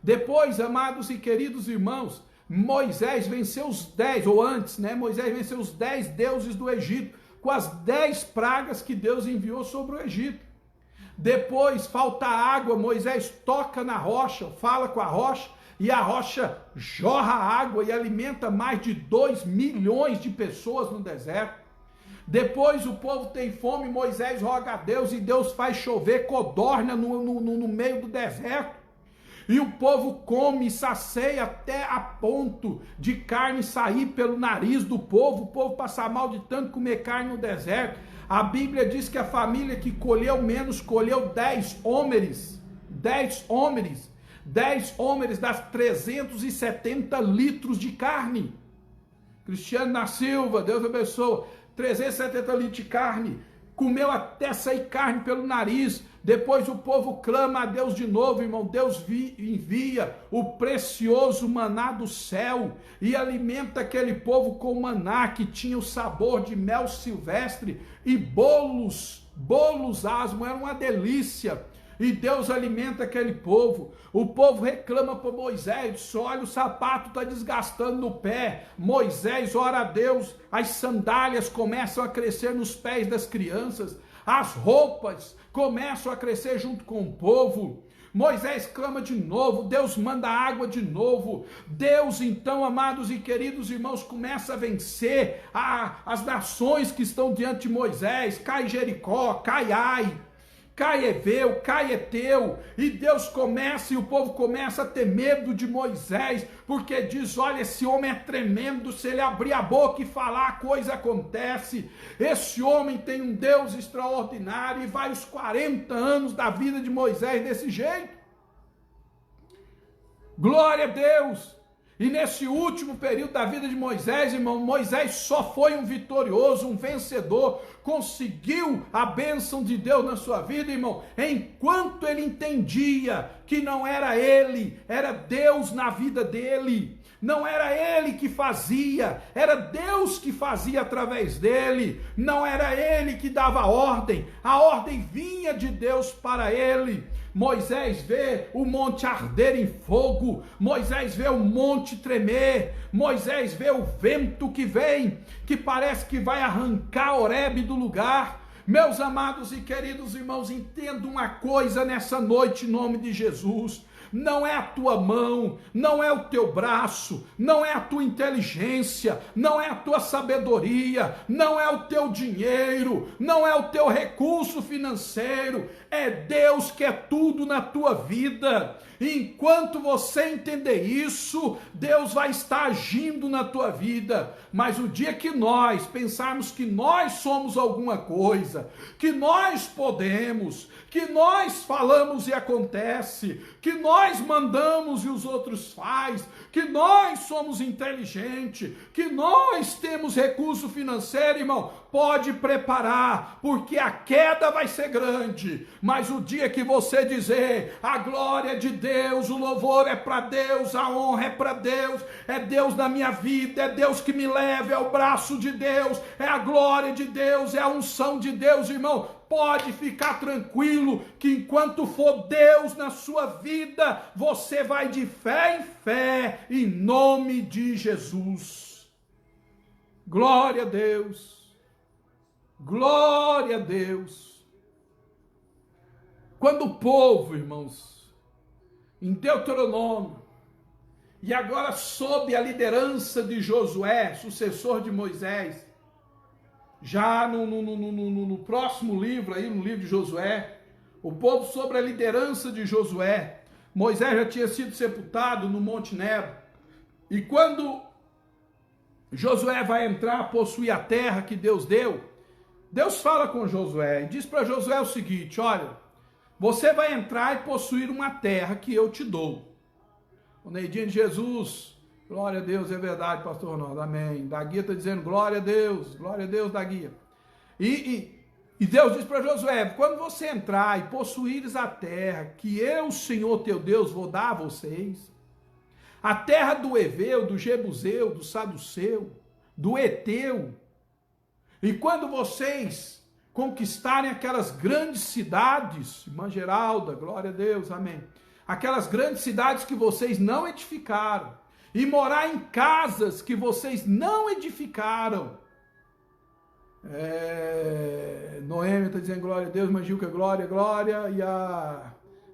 Depois, amados e queridos irmãos, Moisés venceu os 10, ou antes, né? Moisés venceu os 10 deuses do Egito, com as 10 pragas que Deus enviou sobre o Egito. Depois, falta água, Moisés toca na rocha, fala com a rocha, e a rocha jorra água e alimenta mais de 2 milhões de pessoas no deserto. Depois o povo tem fome, Moisés roga a Deus e Deus faz chover codorna no meio do deserto. E o povo come e sacia até a ponto de carne sair pelo nariz do povo, o povo passar mal de tanto comer carne no deserto. A Bíblia diz que a família que colheu menos, colheu 10 homens. 10 homens. 10 homens das 370 litros de carne. Cristiano da Silva, Deus abençoe, 370 litros de carne, comeu até sair carne pelo nariz. Depois o povo clama a Deus de novo, irmão. Deus envia o precioso maná do céu e alimenta aquele povo com maná que tinha o sabor de mel silvestre e bolos asmos, era uma delícia. E Deus alimenta aquele povo. O povo reclama para Moisés, diz: olha, o sapato está desgastando no pé. Moisés ora a Deus, as sandálias começam a crescer nos pés das crianças, as roupas começam a crescer junto com o povo. Moisés clama de novo, Deus manda água de novo. Deus então, amados e queridos irmãos, começa a vencer as nações que estão diante de Moisés. Cai Jericó, cai Ai, cai Eveu, cai Eteu, e Deus começa, e o povo começa a ter medo de Moisés, porque diz: olha, esse homem é tremendo, se ele abrir a boca e falar, a coisa acontece. Esse homem tem um Deus extraordinário. E vai os 40 anos da vida de Moisés desse jeito. Glória a Deus. E nesse último período da vida de Moisés, irmão, Moisés só foi um vitorioso, um vencedor, conseguiu a bênção de Deus na sua vida, irmão, enquanto ele entendia que não era ele, era Deus na vida dele. Não era ele que fazia, era Deus que fazia através dele. Não era ele que dava ordem, a ordem vinha de Deus para ele. Moisés vê o monte arder em fogo, Moisés vê o monte tremer, Moisés vê o vento que vem, que parece que vai arrancar Horebe do lugar. Meus amados e queridos irmãos, entenda uma coisa nessa noite, em nome de Jesus: não é a tua mão, não é o teu braço, não é a tua inteligência, não é a tua sabedoria, não é o teu dinheiro, não é o teu recurso financeiro, é Deus que é tudo na tua vida. Enquanto você entender isso, Deus vai estar agindo na tua vida. Mas o dia que nós pensarmos que nós somos alguma coisa, que nós podemos, que nós falamos e acontece, que nós mandamos e os outros faz, que nós somos inteligentes, que nós temos recurso financeiro, irmão, pode preparar, porque a queda vai ser grande. Mas o dia que você dizer: a glória de Deus, o louvor é para Deus, a honra é para Deus, é Deus na minha vida, é Deus que me leva, é o braço de Deus, é a glória de Deus, é a unção de Deus, irmão, pode ficar tranquilo que enquanto for Deus na sua vida, você vai de fé em fé, em nome de Jesus. Glória a Deus. Glória a Deus. Quando o povo, irmãos, em Deuteronômio, e agora sob a liderança de Josué, sucessor de Moisés, já no próximo livro, aí, no livro de Josué, o povo sob a liderança de Josué, Moisés já tinha sido sepultado no Monte Nebo, e quando Josué vai entrar, possuir a terra que Deus deu, Deus fala com Josué e diz para Josué o seguinte: olha, você vai entrar e possuir uma terra que eu te dou. O Neidinho de Jesus, glória a Deus, é verdade, pastor Ronaldo, amém. Da Guia está dizendo glória a Deus, da Guia. E Deus diz para Josué: quando você entrar e possuires a terra que eu, Senhor teu Deus, vou dar a vocês, a terra do Eveu, do Jebuseu, do Saduceu, do Eteu, e quando vocês conquistarem aquelas grandes cidades, Irmã Geralda, glória a Deus, amém, aquelas grandes cidades que vocês não edificaram, e morar em casas que vocês não edificaram. Noêmia está dizendo glória a Deus, Manjuca, glória,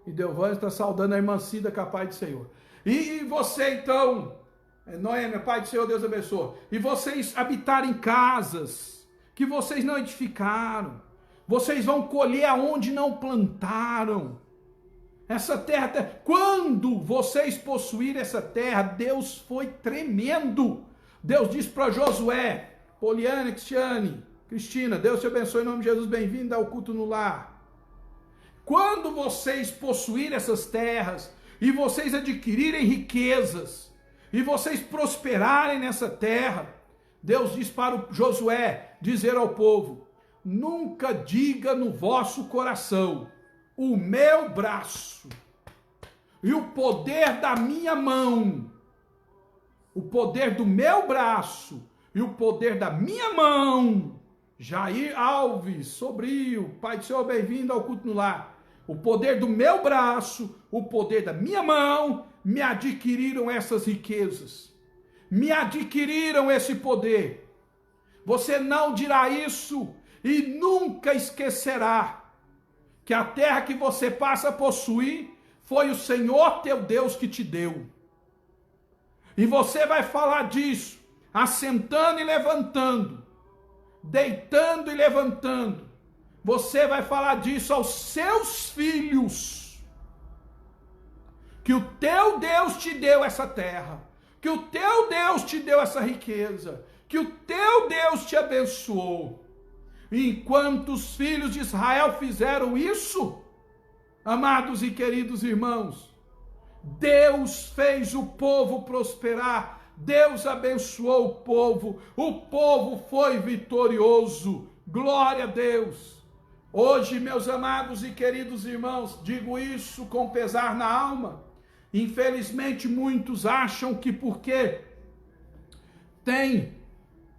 e Delvânia está saudando a irmã Cida, que é a paz do Senhor. E você então, Noêmia, Pai do Senhor, Deus abençoe. E vocês habitarem em casas que vocês não edificaram, vocês vão colher aonde não plantaram. Essa terra, quando vocês possuírem essa terra, Deus foi tremendo. Deus disse para Josué, Poliana, Cristina, Deus te abençoe em nome de Jesus, bem-vindo ao culto no lar. Quando vocês possuírem essas terras, e vocês adquirirem riquezas, e vocês prosperarem nessa terra, Deus diz para o Josué dizer ao povo: nunca diga no vosso coração, o meu braço e o poder da minha mão, o poder do meu braço e o poder da minha mão. Jair Alves, Sobrio, Pai do Senhor, bem-vindo ao culto no lar. O poder do meu braço, o poder da minha mão, me adquiriram essas riquezas, me adquiriram esse poder. Você não dirá isso e nunca esquecerá que a terra que você passa a possuir foi o Senhor teu Deus que te deu. E você vai falar disso, assentando e levantando, deitando e levantando. Você vai falar disso aos seus filhos, que o teu Deus te deu essa terra, que o teu Deus te deu essa riqueza, que o teu Deus te abençoou. Enquanto os filhos de Israel fizeram isso, amados e queridos irmãos, Deus fez o povo prosperar, Deus abençoou o povo foi vitorioso, glória a Deus. Hoje, meus amados e queridos irmãos, digo isso com pesar na alma, infelizmente muitos acham que porque tem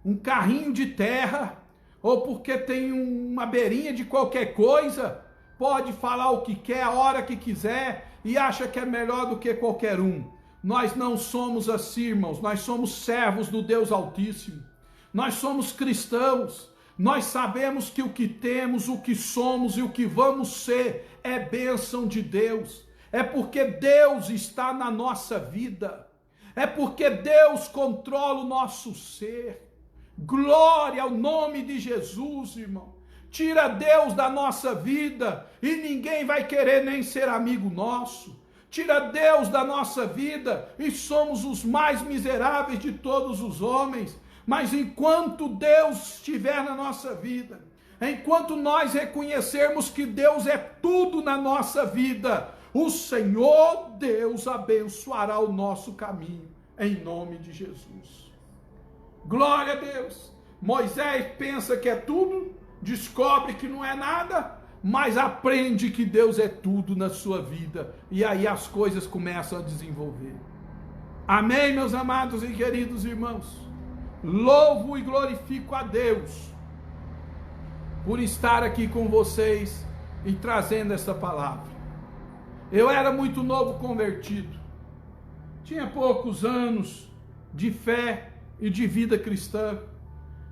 um carrinho de terra, ou porque tem uma beirinha de qualquer coisa, pode falar o que quer, a hora que quiser, e acha que é melhor do que qualquer um. Nós não somos assim, irmãos, nós somos servos do Deus Altíssimo, nós somos cristãos, nós sabemos que o que temos, o que somos e o que vamos ser é bênção de Deus, é porque Deus está na nossa vida, é porque Deus controla o nosso ser. Glória ao nome de Jesus, irmão. Tira Deus da nossa vida e ninguém vai querer nem ser amigo nosso. Tira Deus da nossa vida e somos os mais miseráveis de todos os homens. Mas enquanto Deus estiver na nossa vida, enquanto nós reconhecermos que Deus é tudo na nossa vida, o Senhor Deus abençoará o nosso caminho, em nome de Jesus. Glória a Deus. Moisés pensa que é tudo, descobre que não é nada, mas aprende que Deus é tudo na sua vida, e aí as coisas começam a desenvolver. Amém, meus amados e queridos irmãos? Louvo e glorifico a Deus por estar aqui com vocês e trazendo essa palavra. Eu era muito novo convertido, tinha poucos anos de fé e de vida cristã,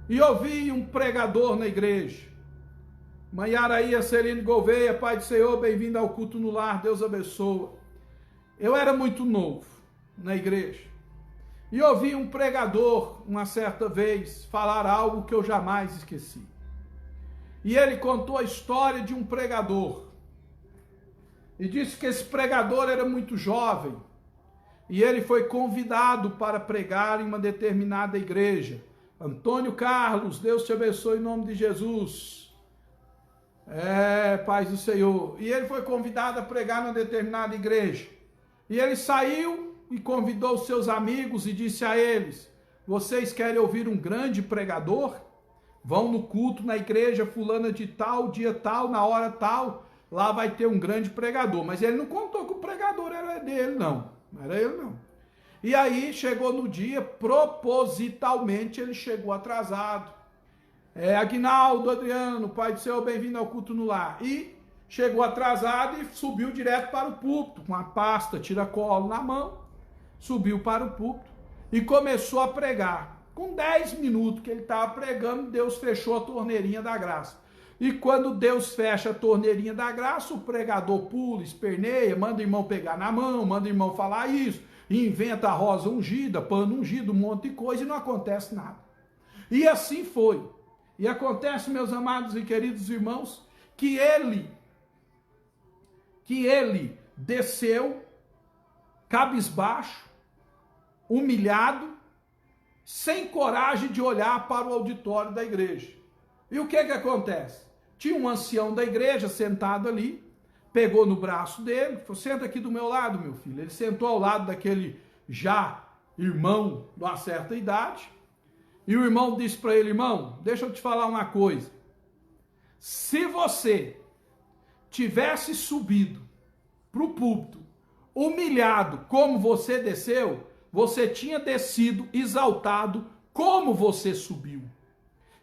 e ouvi um pregador na igreja, Maiaraía Serene Gouveia, Pai do Senhor, bem-vindo ao culto no lar, Deus abençoa. Eu era muito novo na igreja, e ouvi um pregador, uma certa vez, falar algo que eu jamais esqueci. E ele contou a história de um pregador, e disse que esse pregador era muito jovem, e ele foi convidado para pregar em uma determinada igreja. Antônio Carlos, Deus te abençoe em nome de Jesus. Paz do Senhor. E ele foi convidado a pregar numa determinada igreja. E ele saiu e convidou os seus amigos e disse a eles: vocês querem ouvir um grande pregador? Vão no culto na igreja fulana de tal, dia tal, na hora tal, lá vai ter um grande pregador. Mas ele não contou que o pregador era dele, não. Não era ele, não. E aí chegou no dia, propositalmente ele chegou atrasado. Aguinaldo, Adriano, Pai do Senhor, bem-vindo ao culto no lar. E chegou atrasado e subiu direto para o púlpito, com a pasta, tiracolo na mão, subiu para o púlpito e começou a pregar. Com 10 minutos que ele estava pregando, Deus fechou a torneirinha da graça. E quando Deus fecha a torneirinha da graça, o pregador pula, esperneia, manda o irmão pegar na mão, manda o irmão falar isso, inventa a rosa ungida, pano ungido, um monte de coisa e não acontece nada. E assim foi. E acontece, meus amados e queridos irmãos, que ele desceu cabisbaixo, humilhado, sem coragem de olhar para o auditório da igreja. E o que acontece? Tinha um ancião da igreja sentado ali, pegou no braço dele, falou, senta aqui do meu lado, meu filho. Ele sentou ao lado daquele já irmão de uma certa idade, e o irmão disse para ele, irmão, deixa eu te falar uma coisa, se você tivesse subido para o púlpito, humilhado como você desceu, você tinha descido exaltado como você subiu.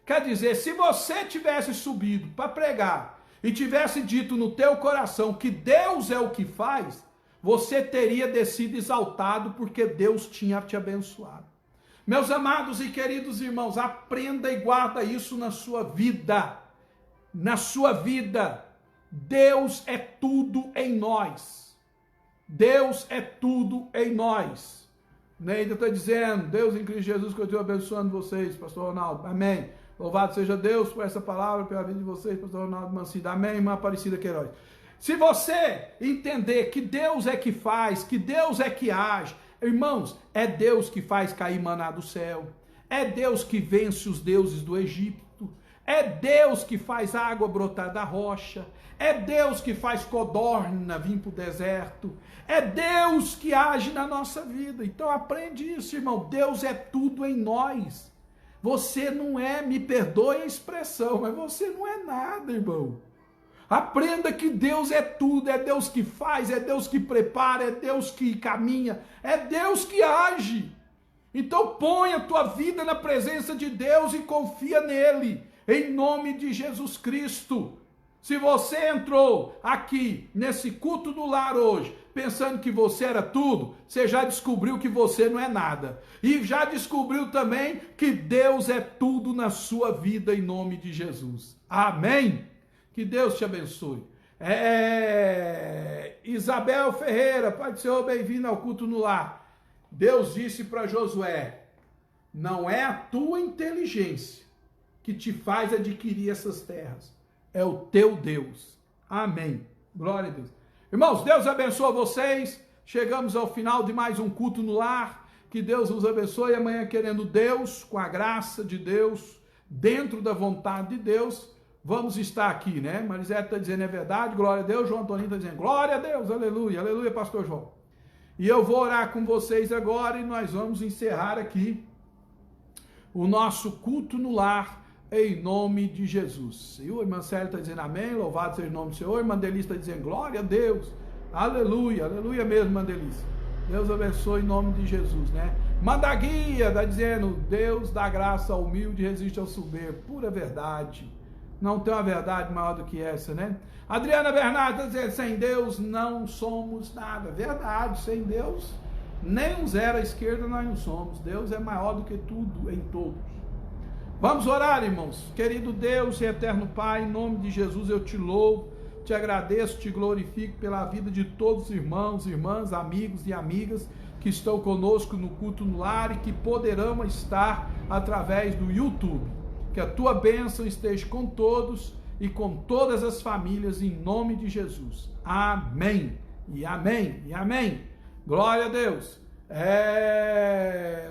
Quer dizer, se você tivesse subido para pregar e tivesse dito no teu coração que Deus é o que faz, você teria descido exaltado porque Deus tinha te abençoado. Meus amados e queridos irmãos, aprenda e guarda isso na sua vida. Na sua vida, Deus é tudo em nós. Deus é tudo em nós. Neida está dizendo, Deus em Cristo Jesus continua abençoando vocês, pastor Ronaldo. Amém. Louvado seja Deus por essa palavra, pela vida de vocês, pastor Ronaldo Mancida. Amém, irmã Aparecida Queiroz. Se você entender que Deus é que faz, que Deus é que age, irmãos, é Deus que faz cair maná do céu, é Deus que vence os deuses do Egito, é Deus que faz água brotar da rocha, é Deus que faz codorna vir para o deserto, é Deus que age na nossa vida. Então aprende isso, irmão, Deus é tudo em nós. Você não é, me perdoe a expressão, mas você não é nada, irmão. Aprenda que Deus é tudo, é Deus que faz, é Deus que prepara, é Deus que caminha, é Deus que age. Então põe a tua vida na presença de Deus e confia nele, em nome de Jesus Cristo. Se você entrou aqui nesse culto do lar hoje, pensando que você era tudo, você já descobriu que você não é nada. E já descobriu também que Deus é tudo na sua vida, em nome de Jesus. Amém? Que Deus te abençoe. Isabel Ferreira, Pai do Senhor, bem-vindo ao culto no lar. Deus disse para Josué, não é a tua inteligência que te faz adquirir essas terras, é o teu Deus. Amém. Glória a Deus. Irmãos, Deus abençoe vocês. Chegamos ao final de mais um culto no lar. Que Deus os abençoe. Amanhã, querendo Deus, com a graça de Deus, dentro da vontade de Deus, vamos estar aqui, né? Marisete está dizendo, é verdade, glória a Deus. João Antoninho está dizendo, glória a Deus, aleluia, aleluia, pastor João. E eu vou orar com vocês agora e nós vamos encerrar aqui o nosso culto no lar, em nome de Jesus. E o irmã Célia está dizendo amém, louvado seja o nome do Senhor. Irmã Delícia está dizendo glória a Deus, aleluia, aleluia mesmo, irmã Delícia. Deus abençoe em nome de Jesus, né? Mandaguia está dizendo, Deus dá graça ao humilde e resiste ao soberbo. Pura verdade. Não tem uma verdade maior do que essa, né? Adriana Bernardo está dizendo, sem Deus não somos nada. Verdade, sem Deus, nem um zero à esquerda nós não somos. Deus é maior do que tudo em todos. Vamos orar, irmãos. Querido Deus e eterno Pai, em nome de Jesus eu te louvo, te agradeço, te glorifico pela vida de todos os irmãos, irmãs, amigos e amigas que estão conosco no culto no lar e que poderão estar através do YouTube. Que a tua bênção esteja com todos e com todas as famílias, em nome de Jesus. Amém. E amém. E amém. Glória a Deus.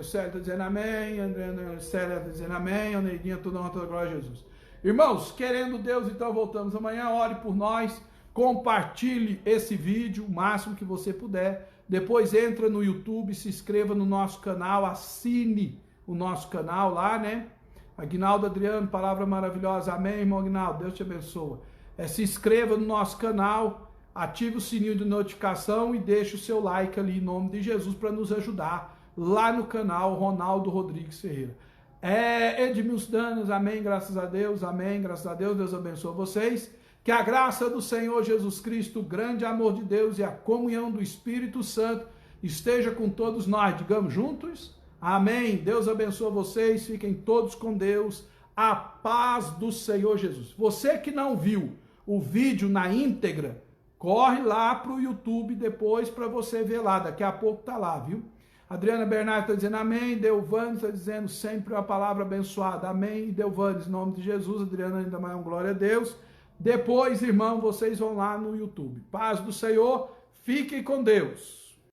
O Célio está dizendo amém. A Célia está dizendo amém. A Neidinha, toda honra, toda glória a Jesus. Irmãos, querendo Deus, então voltamos amanhã. Ore por nós. Compartilhe esse vídeo o máximo que você puder. Depois entra no YouTube, se inscreva no nosso canal, assine o nosso canal lá, né? Aguinaldo Adriano, palavra maravilhosa, amém, irmão Aguinaldo, Deus te abençoe. Se inscreva no nosso canal, ative o sininho de notificação e deixe o seu like ali em nome de Jesus para nos ajudar lá no canal Ronaldo Rodrigues Ferreira. Edmilson Danas, amém, graças a Deus, amém, graças a Deus, Deus abençoe vocês. Que a graça do Senhor Jesus Cristo, o grande amor de Deus e a comunhão do Espírito Santo esteja com todos nós, digamos juntos. Amém. Deus abençoe vocês. Fiquem todos com Deus. A paz do Senhor Jesus. Você que não viu o vídeo na íntegra, corre lá para o YouTube depois para você ver lá. Daqui a pouco tá lá, viu? Adriana Bernardo está dizendo amém. Delvanes está dizendo sempre uma palavra abençoada. Amém. Delvanes, em nome de Jesus. Adriana, ainda mais glória a Deus. Depois, irmão, vocês vão lá no YouTube. Paz do Senhor. Fiquem com Deus.